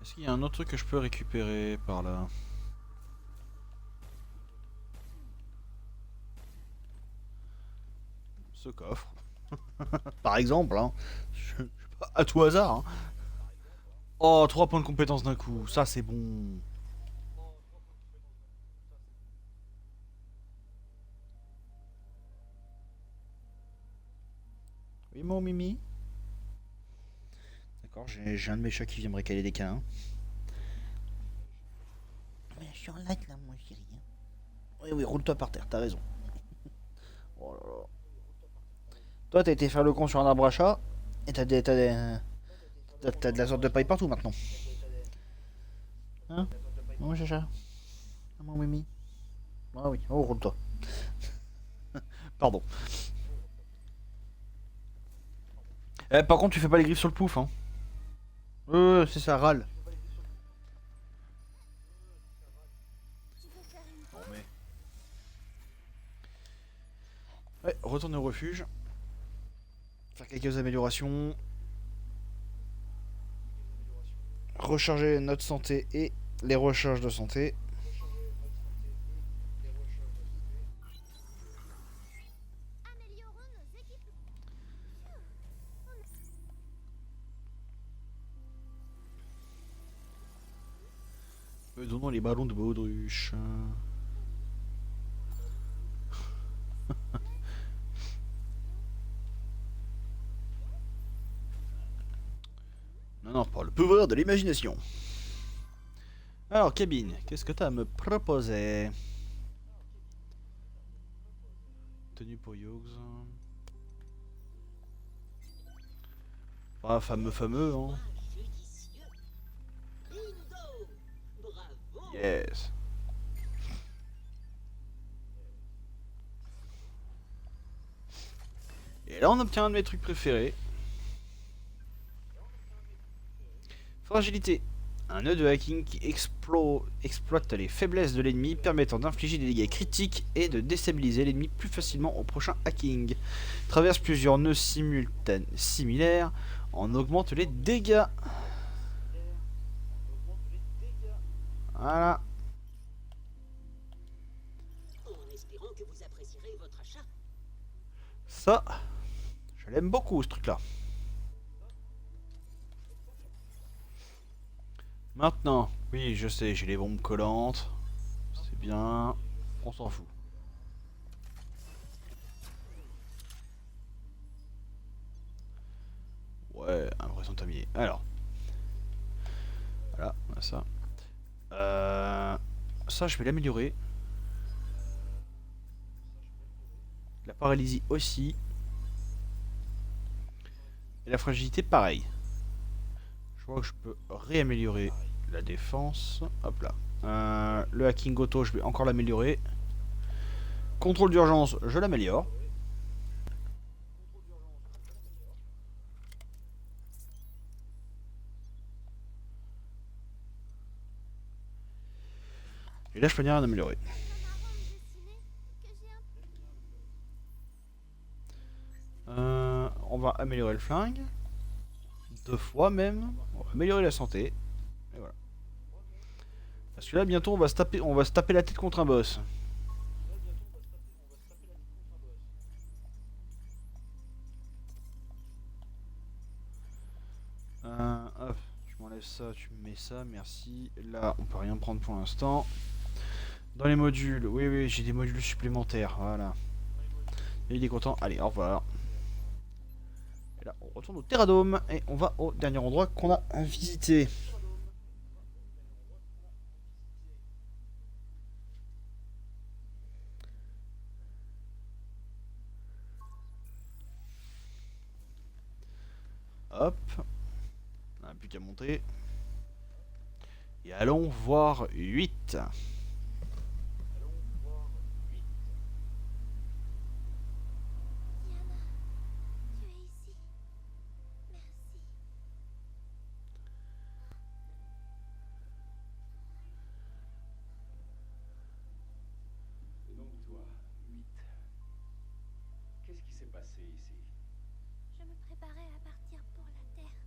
Est-ce qu'il y a un autre truc que je peux récupérer par là? Ce coffre. Par exemple, hein. Je sais pas, à tout hasard. Hein. Oh, 3 points de compétence d'un coup. Ça, c'est bon. Oui, mon Mimi. D'accord, j'ai un de mes chats qui vient me récaler des câlins. Mais je suis en light là, moi, chérie. Oui, oui, roule-toi par terre, t'as raison. Oh là là. Toi, t'as été faire le con sur un arbre à chat, et t'as de la sorte de paille partout maintenant. Hein? Mon chacha. Mon Mimi. Ah oui, oh, roule-toi. Pardon. Par contre, tu fais pas les griffes sur le pouf, hein. C'est ça, râle. Tu veux faire une pause? Ouais, retourner au refuge. Faire quelques améliorations. Recharger notre santé et les recharges de santé. Améliorons nos équipements. Donnons les ballons de baudruche. Non, non, par le pouvoir de l'imagination. Alors, cabine, qu'est-ce que t'as à me proposer? Tenue pour Yogs. Ah, fameux, hein. Judicieux. Bingo. Bravo. Yes. Et là, on obtient un de mes trucs préférés. Fragilité. Un nœud de hacking qui exploite les faiblesses de l'ennemi, permettant d'infliger des dégâts critiques et de déstabiliser l'ennemi plus facilement au prochain hacking. Traverse plusieurs nœuds similaires, en augmente les dégâts. Voilà. En espérant que vous apprécierez votre achat. Ça, je l'aime beaucoup ce truc-là. Maintenant, oui, je sais, j'ai les bombes collantes. C'est bien. On s'en fout. Ouais, impression de terminer. Alors. Voilà, on a ça. Ça, je vais l'améliorer. La paralysie aussi. Et la fragilité, pareil. Je crois que je peux réaméliorer la défense. Hop là. Le hacking auto, je vais encore l'améliorer. Contrôle d'urgence, je l'améliore. Et là, je peux rien améliorer. On va améliorer le flingue. 2 fois même. On va améliorer la santé. Et voilà. Parce que là, bientôt, on va se taper la tête contre un boss. Hop, tu m'enlèves ça, tu me mets ça, merci. Là, on peut rien prendre pour l'instant. Dans les modules, oui, oui, j'ai des modules supplémentaires, voilà. Et il est content, allez, au revoir. Et là, on retourne au Terradome et on va au dernier endroit qu'on a visité. Hop. On n'a plus qu'à monter. Et allons voir 8. Diana, tu es ici. Merci. Et donc toi, 8. Qu'est-ce qui s'est passé ici? Je me préparais à partir pour la Terre.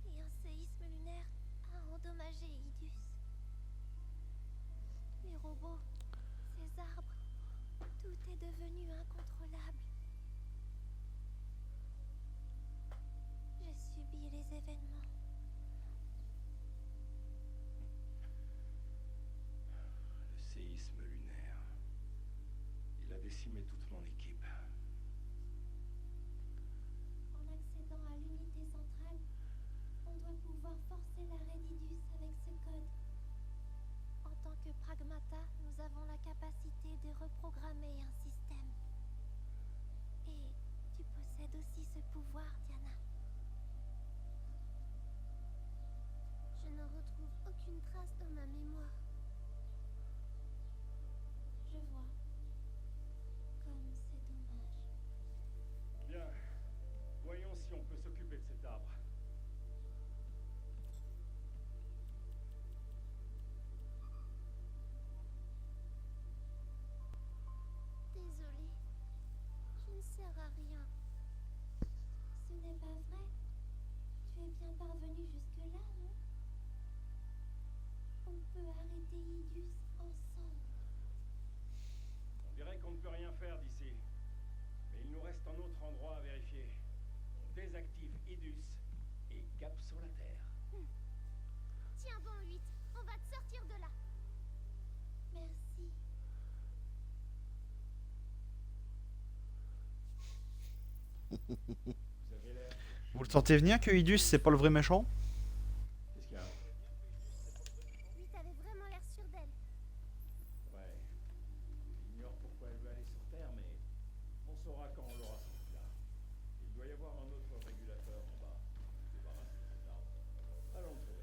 Et un séisme lunaire a endommagé Idus. Les robots, ces arbres, tout est devenu incontrôlable. J'ai subi les événements. Le séisme lunaire. Il a décimé toute mon équipe. En accédant à l'unité centrale, on doit pouvoir forcer l'arrêt d'Idus avec ce code. En tant que Pragmata, nous avons la capacité de reprogrammer un système. Et tu possèdes aussi ce pouvoir, Diana. Je ne retrouve aucune trace dans ma mémoire. Je vois. Comme c'est dommage. Bien. Voyons si on peut s'occuper de cet arbre. Désolée. Je ne sers à rien. Ce n'est pas vrai. Tu es bien parvenu jusque-là, non? On peut arrêter Idus ensemble. On dirait qu'on ne peut rien faire d'ici. Mais il nous reste un autre endroit à vérifier. On désactive Idus et cap sur la Terre. Tiens bon, 8. On va te sortir de là. Merci. Vous avez l'air... Vous le sentez venir que Idus c'est pas le vrai méchant? Qu'est-ce qu'il y a? 8 avait vraiment l'air sûre d'elle. Ouais. J'ignore pourquoi elle veut aller sur Terre, mais on saura quand on l'aura sorti là. Il doit y avoir un autre régulateur en bas. On se débarrasser de cet arbre. Allons le trouver.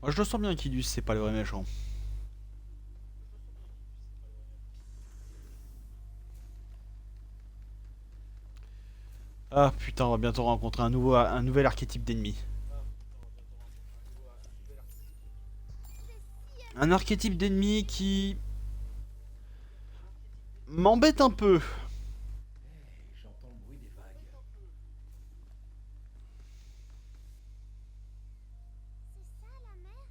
Moi je le sens bien qu'Idus c'est pas le vrai méchant. Ah putain, on va bientôt rencontrer un nouvel archétype d'ennemi. Un archétype d'ennemi qui m'embête un peu. Hey, j'entends le bruit des vagues. C'est ça la mer?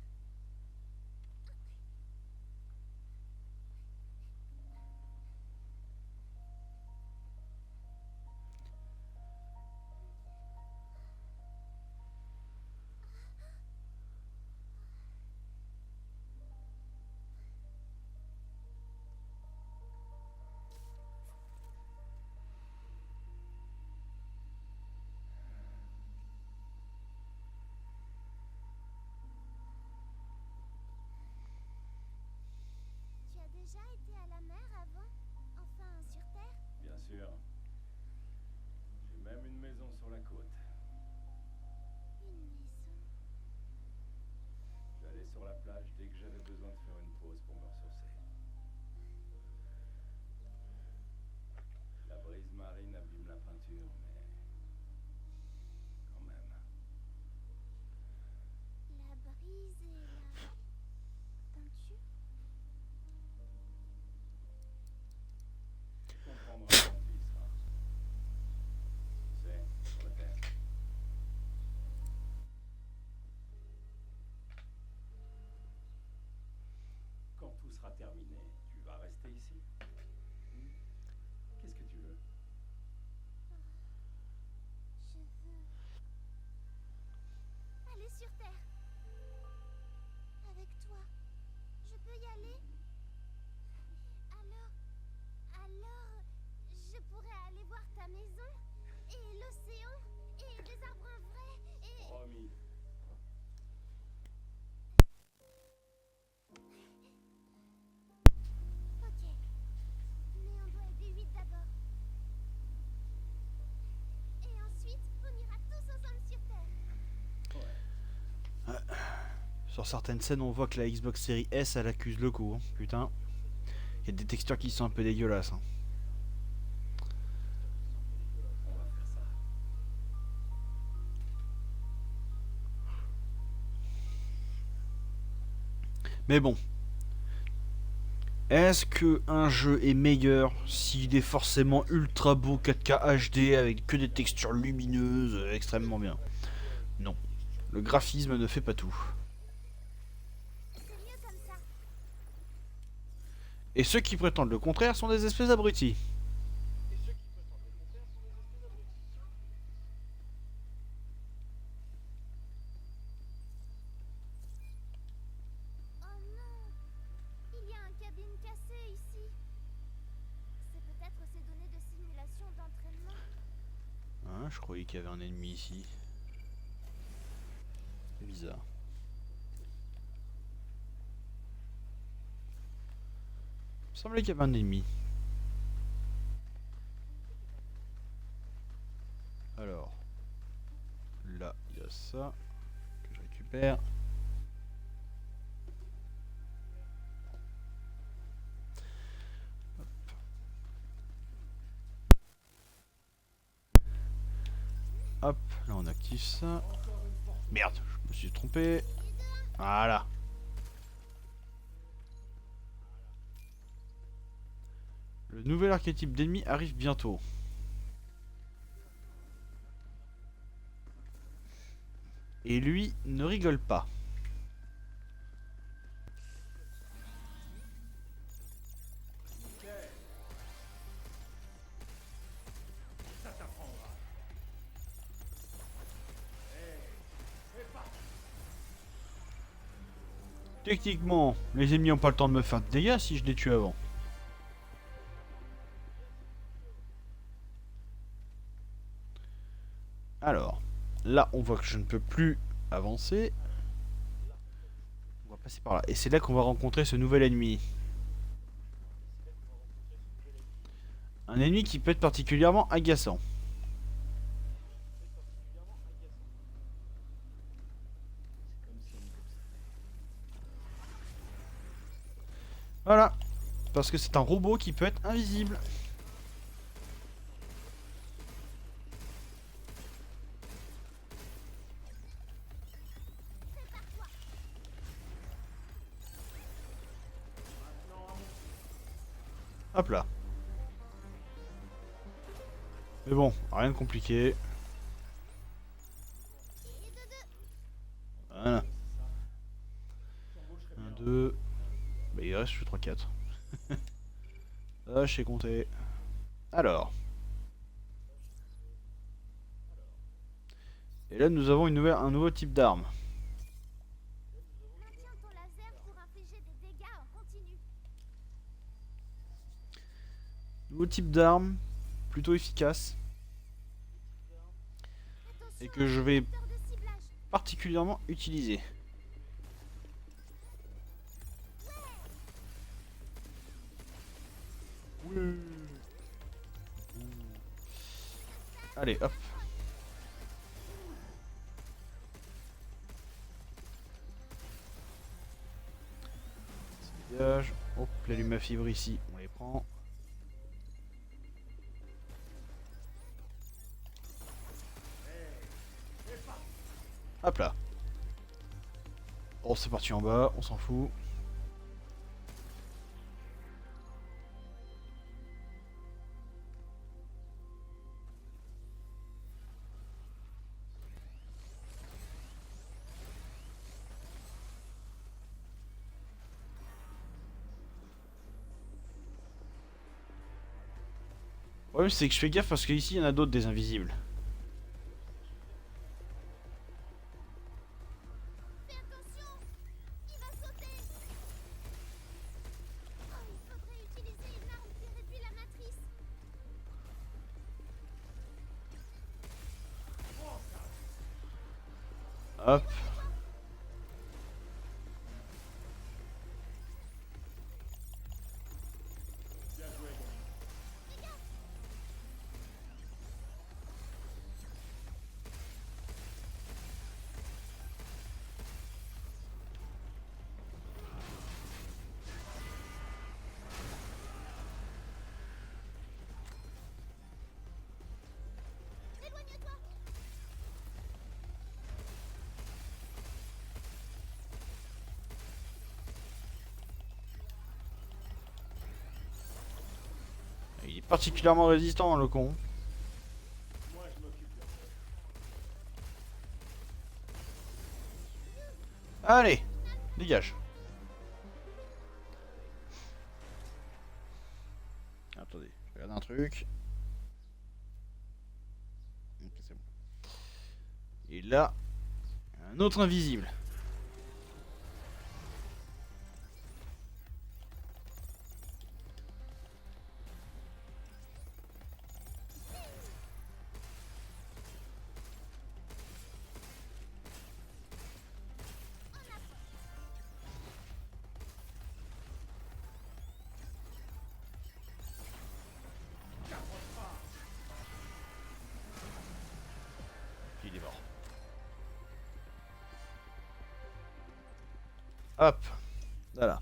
Tu as déjà été à la mer avant? Enfin, sur Terre? Bien sûr. J'ai même une maison sur la côte. Une maison. J'allais sur la plage dès que j'avais besoin de faire une pause pour me ressourcer. La brise marine abîme la peinture, mais quand même. La brise et la peinture? Tu comprendras quand tu y seras. Tu sais, sur la Terre. Quand tout sera terminé, tu vas rester ici? Qu'est-ce que tu veux? Je veux aller sur Terre. Avec toi. Je peux y aller? Alors, je pourrais aller voir ta maison et l'océan et des arbres vrais et... Promis. Sur certaines scènes, on voit que la Xbox Series S, elle accuse le coup. Hein. Putain. Il y a des textures qui sont un peu dégueulasses. Hein. Mais bon. Est-ce que un jeu est meilleur s'il est forcément ultra beau 4K HD avec que des textures lumineuses extrêmement bien? Non. Le graphisme ne fait pas tout. C'est mieux comme ça. Et ceux qui prétendent le contraire sont des espèces d'abrutis. Oh non, il y a un cabine cassé ici. C'est peut-être ces données de simulation d'entraînement. Hein, je croyais qu'il y avait un ennemi ici. C'est bizarre. Il me semblait qu'il y avait un ennemi. Alors, là, il y a ça que je récupère. Hop, là on active ça. Merde, je me suis trompé. Voilà. Le nouvel archétype d'ennemi arrive bientôt. Et lui ne rigole pas. Techniquement, les ennemis n'ont pas le temps de me faire de dégâts si je les tue avant. Alors, là on voit que je ne peux plus avancer. On va passer par là. Et c'est là qu'on va rencontrer ce nouvel ennemi. Un ennemi qui peut être particulièrement agaçant. Voilà. Parce que c'est un robot qui peut être invisible. Hop là. Mais bon, rien de compliqué. Voilà. 1, 2. Bah il reste 3, 4. Ah, je sais compter. Alors. Et là nous avons un nouveau type d'arme. Maintiens ton laser pour infliger des dégâts en continu. Nouveau type d'arme, plutôt efficace. Et que je vais Capteur de ciblage. particulièrement utiliser. Allez, hop. Dégage. Hop, l'allume à fibre ici, on les prend. Hop là. Bon, c'est parti en bas, on s'en fout. Le problème c'est que je fais gaffe parce qu'ici il y en a d'autres des invisibles. Fais attention, il va sauter. Oh, il faudrait utiliser une arme qui réduit la matrice. Hop. particulièrement résistant, le con. Moi, je m'occupe de ça. Allez, dégage. Attendez, je regarde un truc. Ok, c'est bon. Et là, un autre invisible. Il est mort. Hop, voilà.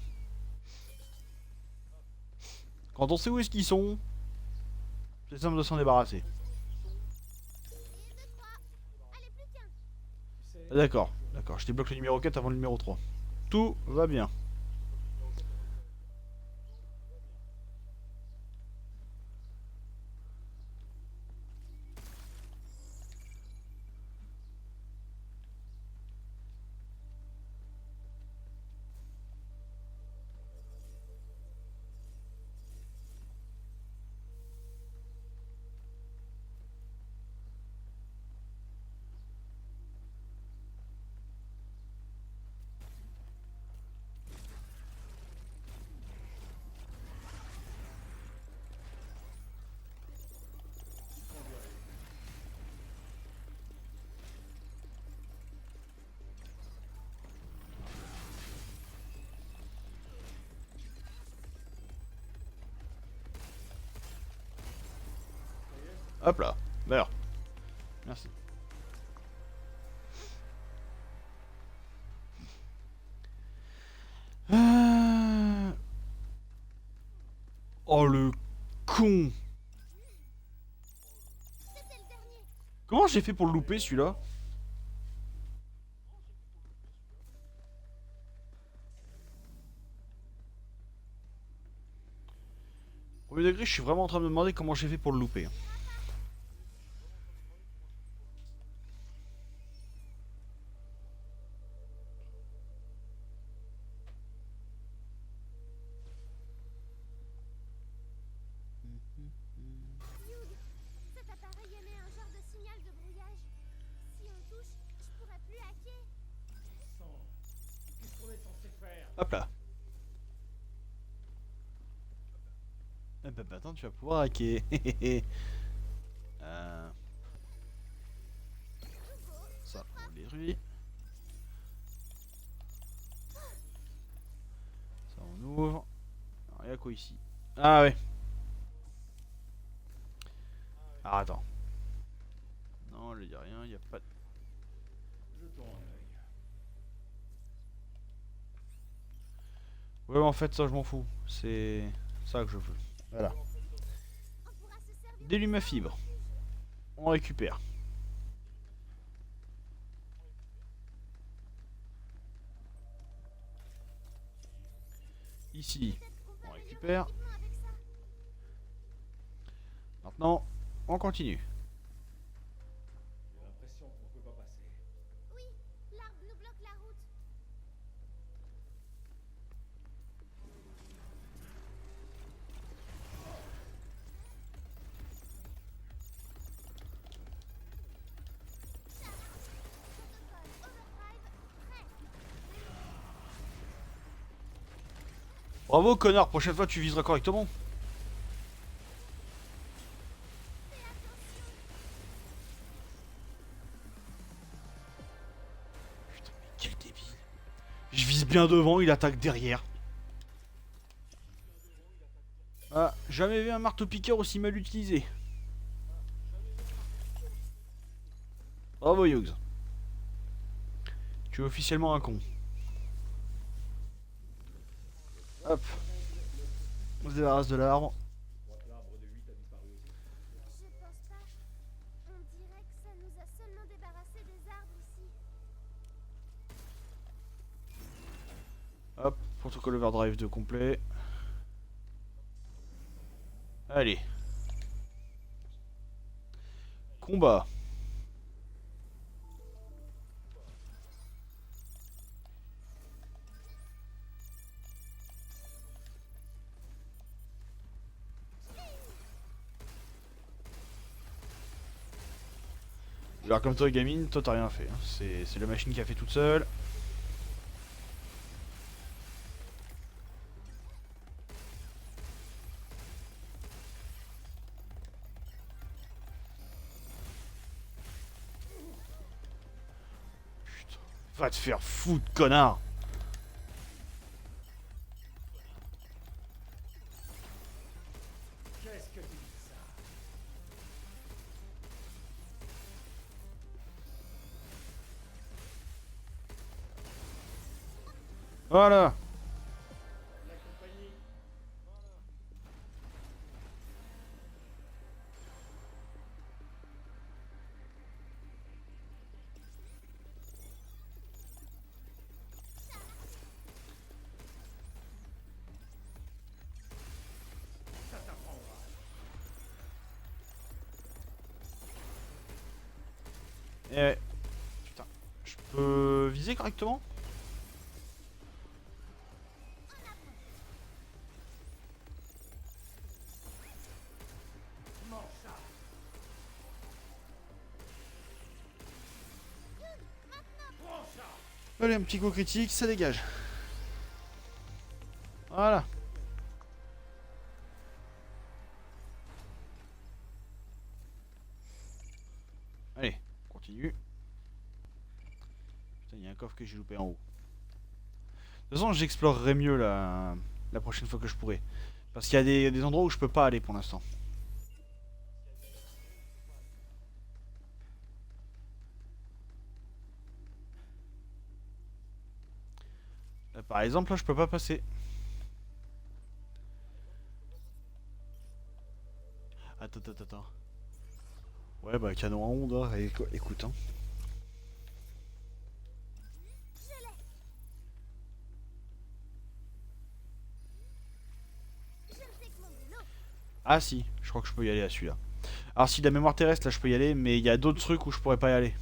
Quand on sait où est-ce qu'ils sont, c'est simple de s'en débarrasser. Allez, plus qu'un. Tu sais, D'accord, d'accord, je débloque le numéro 4 avant le numéro 3. Tout va bien. Hop là, meurs. Merci. Oh le con. C'était le dernier. Comment j'ai fait pour le louper celui-là? Premier degré, je suis vraiment en train de me demander comment j'ai fait pour le louper. Hugh, cet appareil émet un genre de signal de brouillage. Si on touche, je pourrais plus hacker. sang. Qu'est-ce qu'on est censé faire? Hop là. Eh bah attends, tu vas pouvoir hacker. Ça, on détruit. Ça, on ouvre. Alors, il y a quoi ici? Ah ouais. Alors attends. Non, il y a rien, il y a pas de... Jetons un œil. Ouais, en fait, ça, je m'en fous. C'est ça que je veux. Voilà. On pourra se servir. Des lumes à fibre. On récupère. Ici, on récupère. Avec ça. Maintenant, on continue. J'ai l'impression qu'on peut pas passer. Oui, l'arbre nous bloque la route. Protocole Overdrive prêt. Bravo, connard. Prochaine fois, tu viseras correctement. Putain, mais quel débile. Je vise bien devant, il attaque derrière. Ah, jamais vu un marteau-piqueur aussi mal utilisé. Bravo, Hughes. Tu es officiellement un con. Hop. On se débarrasse de l'arbre. Je crois que l'arbre de 8 a disparu aussi. Je pense pas. On dirait que ça nous a seulement débarrassé des arbres ici. Hop, protocole overdrive 2 complet. Allez, Combat. Alors comme toi gamine, toi t'as rien fait. Hein. C'est la machine qui a fait toute seule. Putain. Va te faire foutre, connard. Qu'est-ce que tu dis ça? Voilà. La compagnie. Ça t'apprendra. Eh ouais. Putain. Je peux viser correctement? Mange ça. Prends ça. Allez, un petit coup critique, ça dégage. Voilà. Allez, on continue. Putain, il y a un coffre que j'ai loupé en haut. De toute façon, j'explorerai mieux la prochaine fois que je pourrai. Parce qu'il y a des endroits où je peux pas aller pour l'instant. Par exemple, là, je peux pas passer. Attends. Ouais, bah, canon à ondes, hein, écoute, hein. Ah si, je crois que je peux y aller à celui-là. Alors si la mémoire terrestre, là, je peux y aller, mais il y a d'autres trucs où je pourrais pas y aller.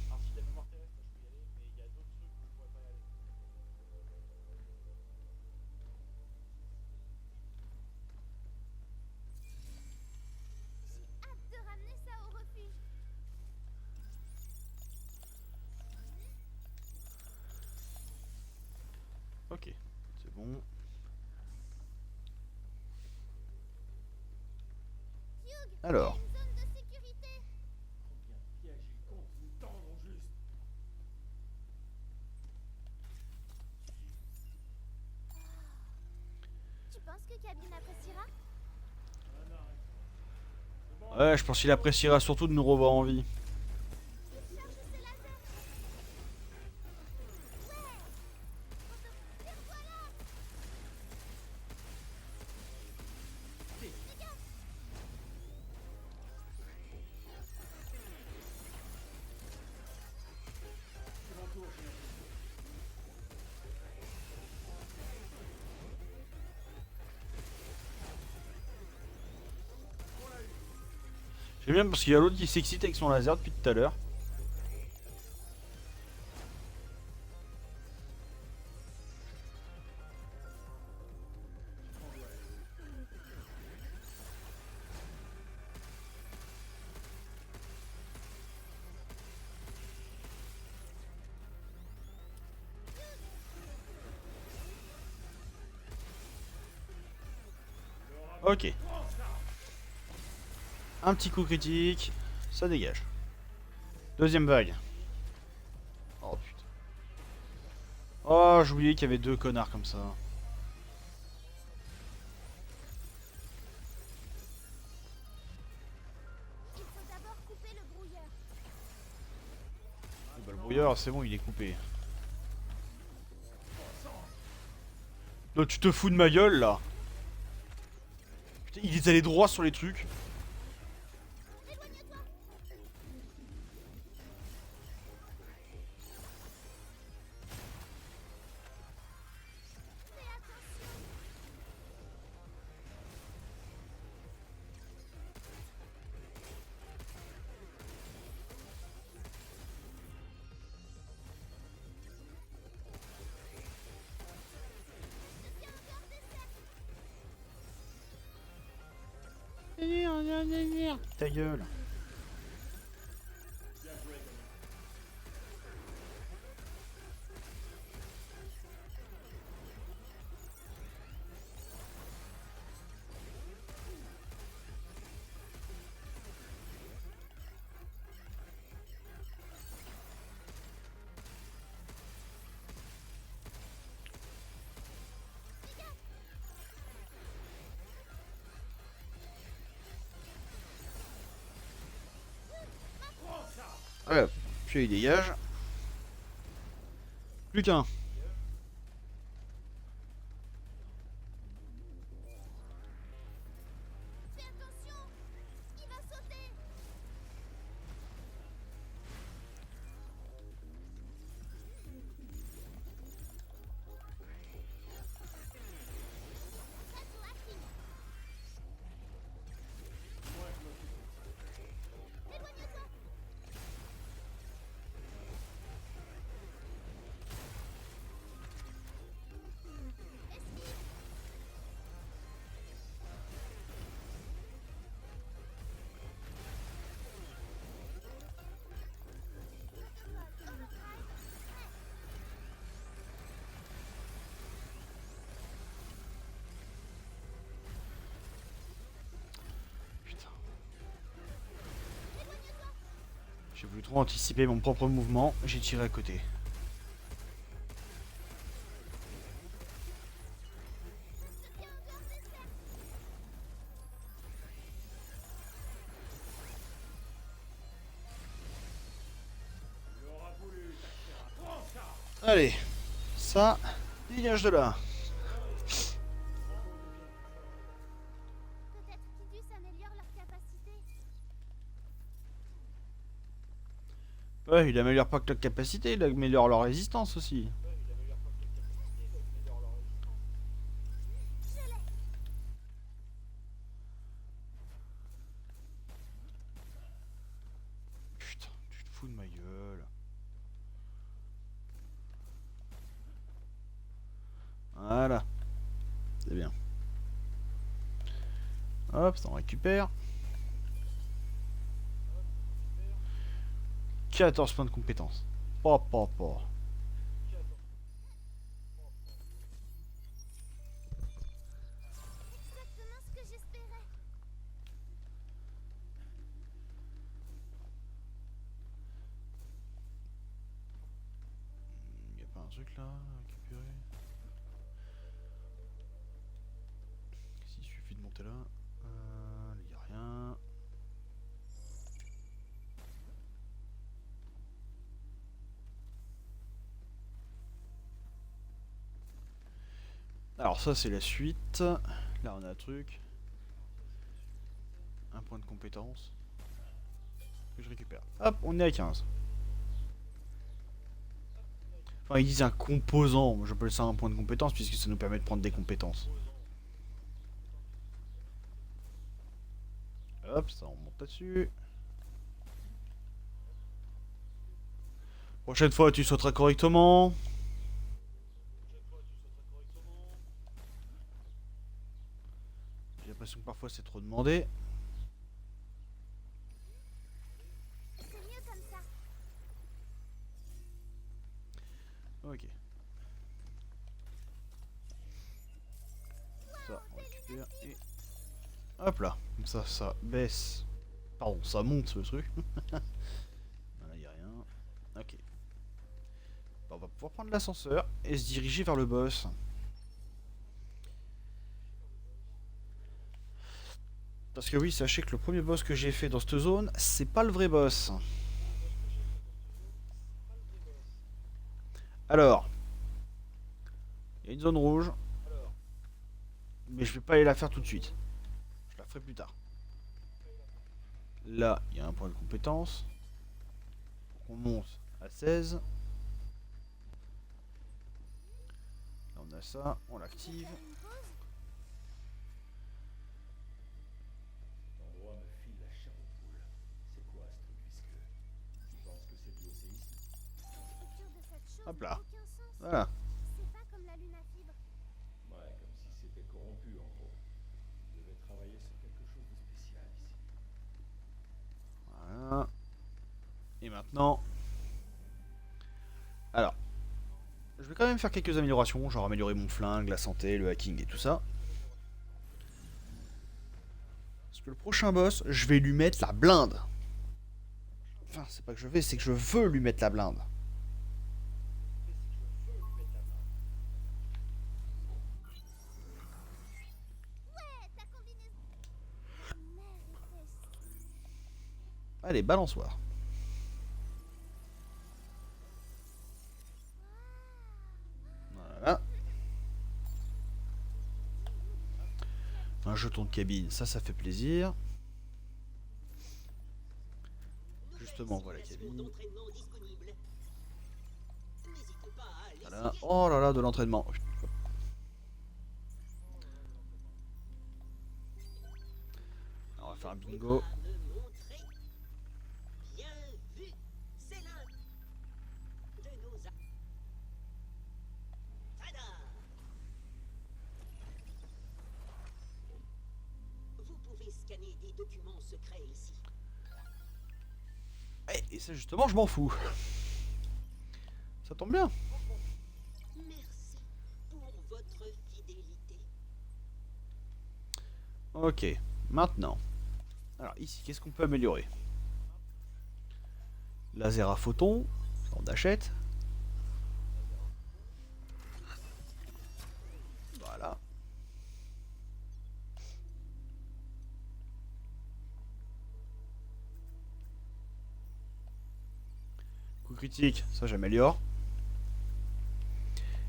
Hâte de ramener ça au refuge. Ok, c'est bon. Alors. Une zone de sécurité. Combien de pièges il compte nous tendre au juste? Tu penses que Cabine appréciera? Ouais, je pense qu'il appréciera surtout de nous revoir en vie. Il charge ses lasers. Ouais. Et voilà. J'aime bien parce qu'il y a l'autre qui s'excite avec son laser depuis tout à l'heure. Ok. Un petit coup critique, ça dégage. Deuxième vague. Oh putain. Oh, j'oubliais qu'il y avait deux connards comme ça. Il faut d'abord couper le brouilleur. Bah, le brouilleur, c'est bon, il est coupé. Là, tu te fous de ma gueule là. Putain, il est allé droit sur les trucs. Éloigne-toi. Fais attention. Ta gueule. Ouais, puis il dégage. Plus qu'un. Fais attention! Il va sauter! Rétroactive! Éloigne-toi! Esquive! Putain. J'ai voulu trop anticiper mon propre mouvement, j'ai tiré à côté. Tiens en dehors des cercles! Il aura voulu t'accélérer. Prends ça. Allez, ça, dégage de là. Peut-être qu'Idus améliore leur capacité. Ouais, il améliore pas que leur capacité, il améliore leur résistance aussi. Je l'ai! Putain, tu te fous de ma gueule. Voilà. C'est bien. Hop, ça en récupère. 14 points de compétence. Pa. Exactement ce que j'espérais. Y a pas un truc là à récupérer? S'il suffit de monter là. Y a rien. Alors ça c'est la suite. Là on a un truc. Un point de compétence. Que je récupère. Hop, on est à 15. Enfin ils disent un composant. Moi j'appelle ça un point de compétence puisque ça nous permet de prendre des compétences. Hop, ça on monte là-dessus. Prochaine fois tu sauteras correctement. J'ai l'impression que parfois c'est trop demandé. C'est mieux comme ça. Ok. Ça, on récupère et... Hop là. Comme ça baisse. Pardon, ça monte ce truc. Là, y a rien. Ok. Bah, on va pouvoir prendre l'ascenseur et se diriger vers le boss. Parce que oui, sachez que le premier boss que j'ai fait dans cette zone, c'est pas le vrai boss. Alors, il y a une zone rouge, mais je vais pas aller la faire tout de suite. Je la ferai plus tard. Là, il y a un point de compétence. On monte à 16. Là, on a ça, on l'active. Faire une pause? Cet endroit me file la chair aux poules. C'est quoi ce truc visqueux? Tu penses que c'est dû au séisme? La structure de cette chose Hop n'a là. aucun sens. Voilà. C'est pas comme la lune à fibre. Ouais, comme si c'était corrompu en gros. Il devait travailler sur quelque chose de spécial ici. Voilà. Et maintenant... Alors, je vais quand même faire quelques améliorations, genre améliorer mon flingue, la santé, le hacking et tout ça. Parce que le prochain boss, je vais lui mettre la blinde. Enfin, c'est pas que je vais, c'est que je veux lui mettre la blinde. Ouais, ta combinaison. Merveilleuse. Allez, balançoire. Voilà. Un jeton de cabine, ça fait plaisir. Justement, voilà la cabine. d'entraînement disponible. N'hésitez pas à aller Voilà. Oh là là, de l'entraînement. Alors, on va faire un bingo. à me montrer. Bien vu. C'est l'un de nos Fada. Vous pouvez scanner des documents secrets ici. Et ça, justement, je m'en fous. Ça tombe bien. Merci pour votre fidélité. Ok, maintenant. Alors ici, qu'est-ce qu'on peut améliorer? Laser à photon, on achète. Voilà. Coup critique, ça j'améliore.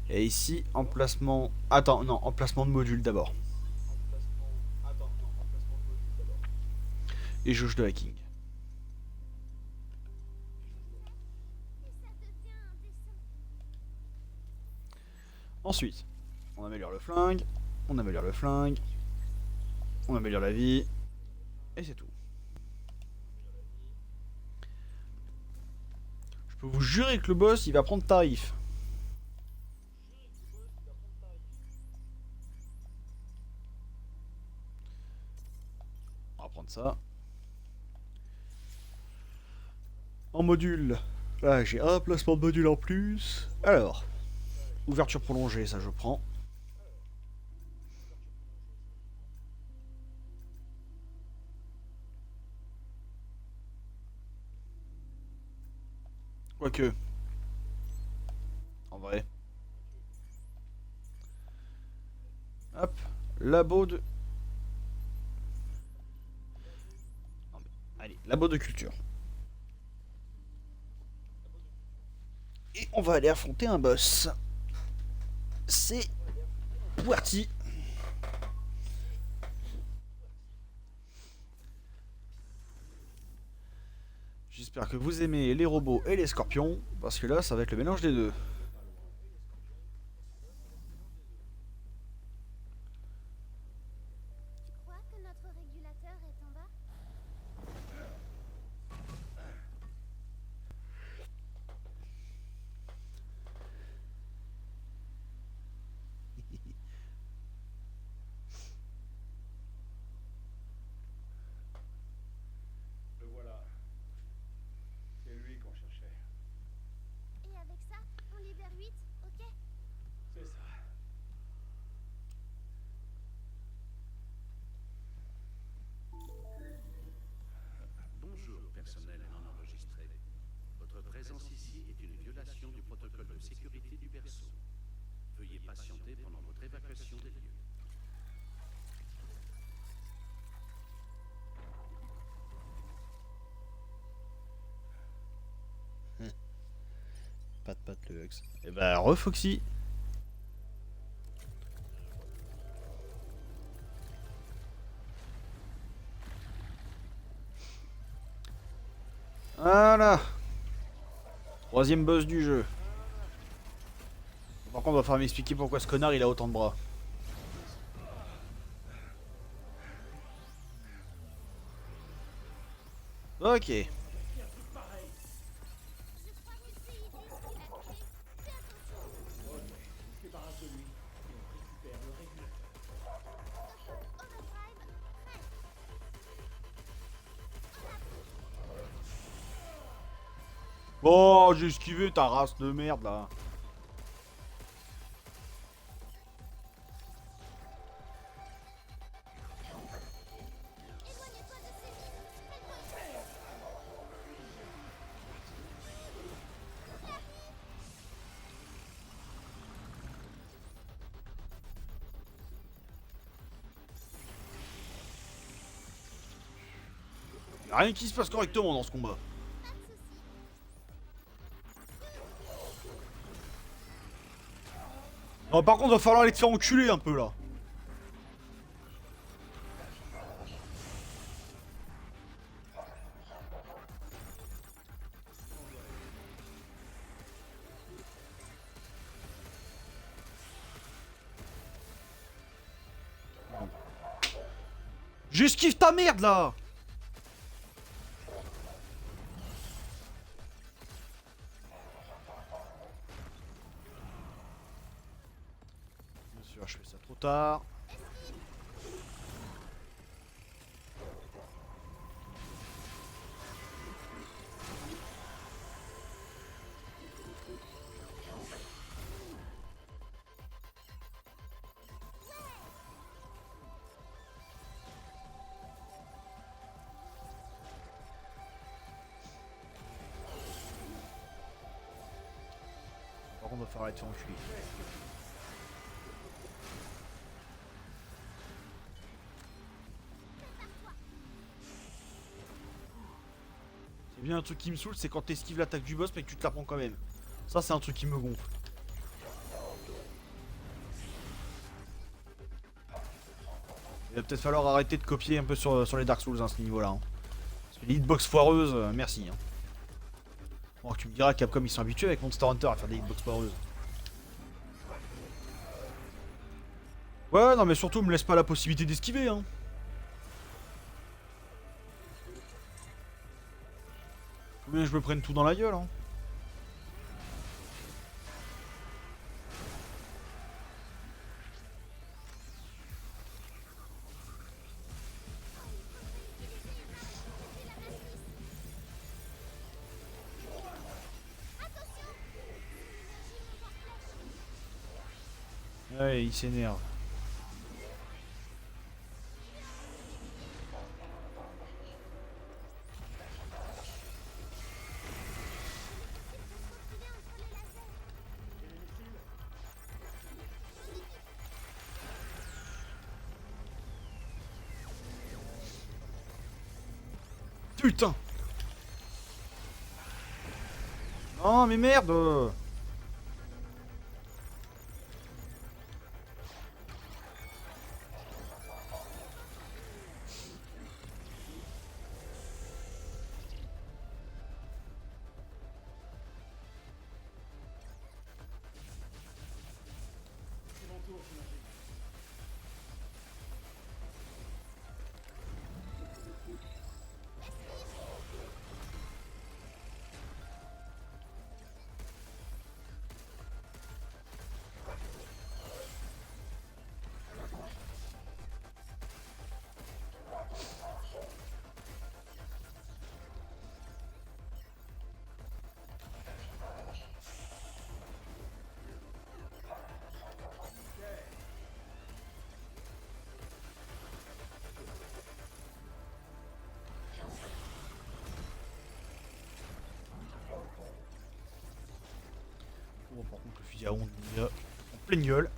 Et ici, emplacement... Attends, non, emplacement de module d'abord. Et jauge de hacking. Et ça devient indécent. Ensuite, on améliore le flingue, on améliore le flingue, on améliore la vie, et c'est tout. Je peux vous jurer que le boss, il va prendre tarif. On va prendre ça. En module, là j'ai un placement de module en plus. Alors, ouverture prolongée, ça je prends. Quoique. En vrai. Hop. Labo de... Non, mais... Allez, labo de culture. Et on va aller affronter un boss. C'est... parti. J'espère que vous aimez les robots et les scorpions, parce que là, ça va être le mélange des deux. Tu crois que notre régulateur est en bas? Le voilà. C'est lui qu'on cherchait. Et avec ça, on libère 8, ok? C'est ça. Bonjour, personnel non enregistré. Votre présence ici est une violation du protocole de sécurité du berceau. Veuillez patienter pendant votre évacuation des lieux. Pas de patte le Hux. Et bah, refoxy. Voilà. Troisième boss du jeu. Par contre, on va falloir m'expliquer pourquoi ce connard il a autant de bras. Ok. Je crois que c'est Idris qui l'a créé. Fais attention. Ok, on se débarrasse de lui et on récupère le régulateur. Overdrive, prêt. Oh, j'ai esquivé ta race de merde là. Y'a rien qui se passe correctement dans ce combat. Non, par contre, va falloir aller te faire enculer un peu là. J'esquive ta merde là. Bien sûr, je fais ça trop tard. Par contre, va falloir aller te faire enculer. C'est bien un truc qui me saoule, c'est quand t'esquives l'attaque du boss mais que tu te la prends quand même. Ça, c'est un truc qui me gonfle. Il va peut-être falloir arrêter de copier un peu sur les Dark Souls à ce niveau-là. Hein. Parce que les hitbox foireuses, merci. Hein. Bon, tu me diras, Capcom ils sont habitués avec Monster Hunter à faire des hitbox foireuses. Ouais, non, mais surtout, me laisse pas la possibilité d'esquiver. Hein. Faut bien que je me prenne tout dans la gueule. Hein. Ouais, il s'énerve. Putain! Oh mais merde! Bon, par contre, le fusil à ondes, il est en pleine gueule.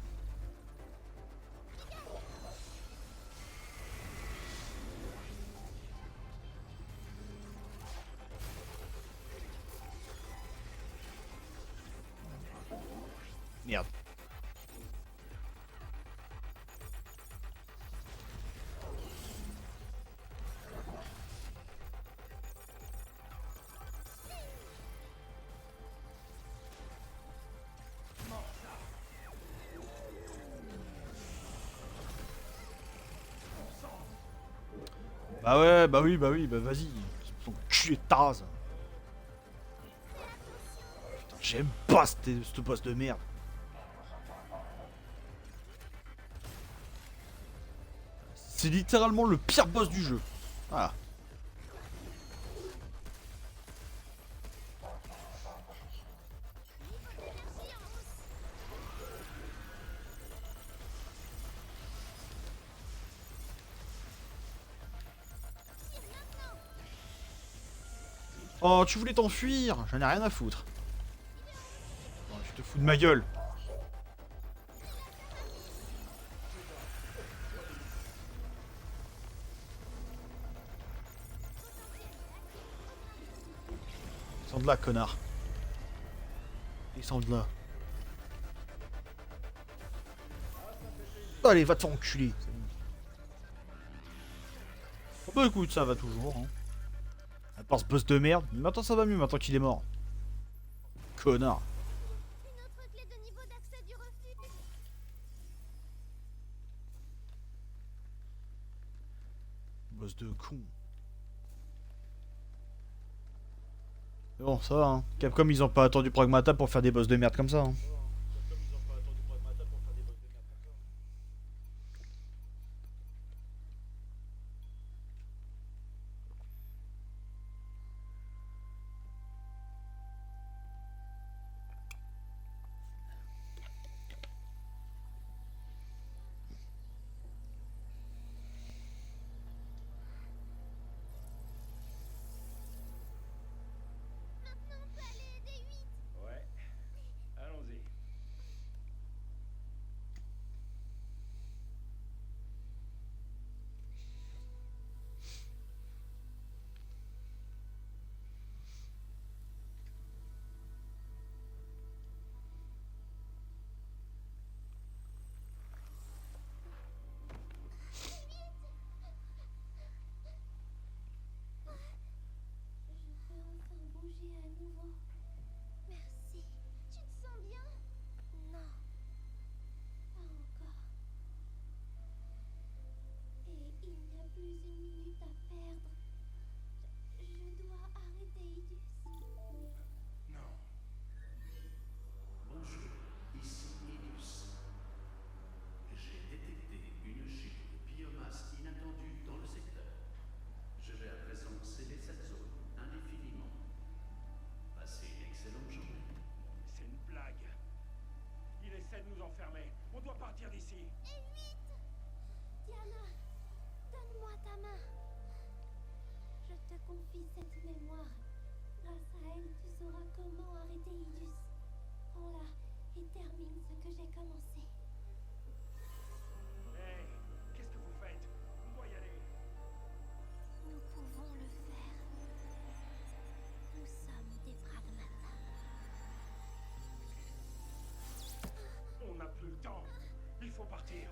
Merde. Bah ouais, bah oui, bah vas-y. Ton cul est tase. Putain, j'aime pas ce boss de merde. C'est littéralement le pire boss du jeu. Voilà. Oh, tu voulais t'enfuir? J'en ai rien à foutre. Oh, tu te fous de ma gueule. Descends de là, connard. Descends de là. Allez, va te faire enculer. Oh bah écoute, ça va toujours. Hein. À part ce boss de merde. Mais maintenant ça va mieux, maintenant qu'il est mort. Connard. Une autre clé de niveau d'accès du refuge. Boss de con. Mais bon, ça va, hein. Capcom, ils ont pas attendu Pragmata pour faire des boss de merde comme ça. Hein. Maintenant, on peut aller aider 8. Ouais. Allons-y. Je peux enfin bouger à nouveau. Merci. Tu te sens bien? Non, pas encore. Et il n'y a plus une minute à perdre. Je dois arrêter Idus. Non. Bonjour, ici Idus. J'ai détecté une chute de biomasse inattendue dans le secteur. Je vais à présent sceller cette zone indéfiniment. Passez une excellente journée. C'est une blague. Il essaie de nous enfermer. On doit partir d'ici. Et 8. Diana, donne-moi ta main. Je te confie cette mémoire. Grâce à elle, tu sauras comment arrêter Idus. Prends-la et termine ce que j'ai commencé. Hey, qu'est-ce que vous faites? On doit y aller. Nous pouvons le faire. Nous sommes des pragmatas. On n'a plus le temps. Il faut partir.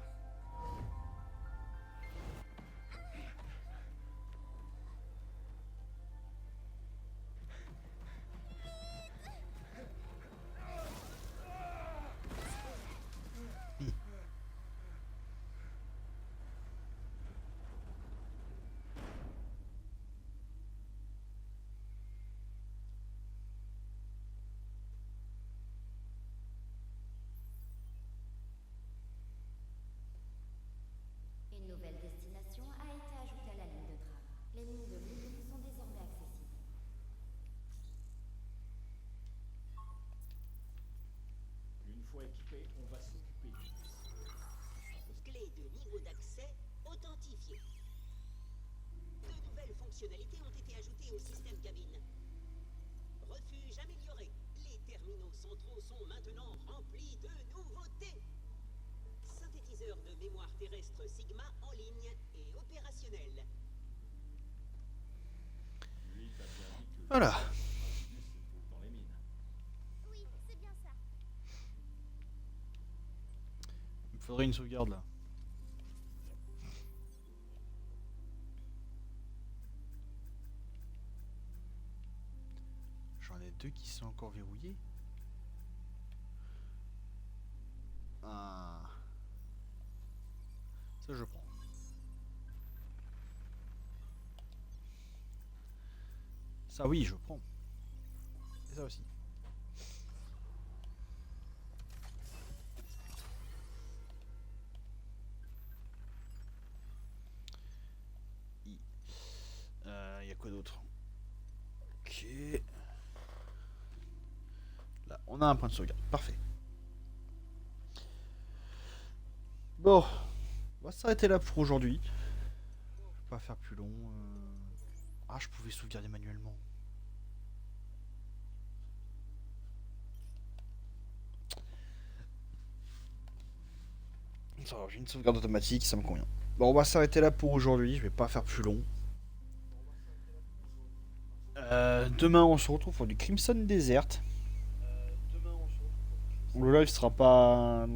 Une nouvelle destination a été ajoutée à la ligne de tram. Les mines de l'île sont désormais accessibles. Une fois équipés, on va s'occuper d'Idus. Clé de niveau d'accès authentifiée. De nouvelles fonctionnalités ont été ajoutées au système cabine. Refuge amélioré. Les terminaux centraux sont maintenant remplis de nouveautés. Synthétiseur de mémoire terrestre Sigma en ligne et opérationnel. Lui, t'as bien dit que Voilà. Idus se trouve dans les mines. Oui, c'est bien ça. Il me faudrait une sauvegarde là. J'en ai deux qui sont encore verrouillés. Ah. Ça je prends. Ça oui, je prends. Et ça aussi. Y a quoi d'autre? Ok. Là, on a un point de sauvegarde. Parfait. Bon. On va s'arrêter là pour aujourd'hui. Je vais pas faire plus long. Ah, je pouvais sauvegarder manuellement. Ça va, j'ai une sauvegarde automatique, ça me convient. Bon, on va s'arrêter là pour aujourd'hui, je vais pas faire plus long. Demain, on se retrouve pour du Crimson Desert. Le live sera pas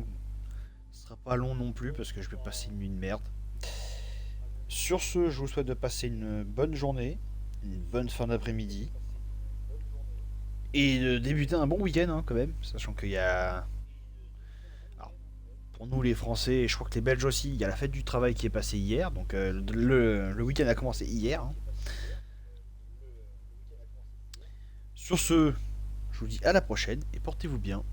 long non plus parce que je vais passer une nuit de merde. Sur ce, je vous souhaite de passer une bonne journée, une bonne fin d'après-midi et de débuter un bon week-end hein, quand même, sachant qu'il y a, alors, pour nous les Français, et je crois que les Belges aussi, il y a la fête du travail qui est passée hier, donc le week-end a commencé hier. Hein. Sur ce, je vous dis à la prochaine et portez-vous bien.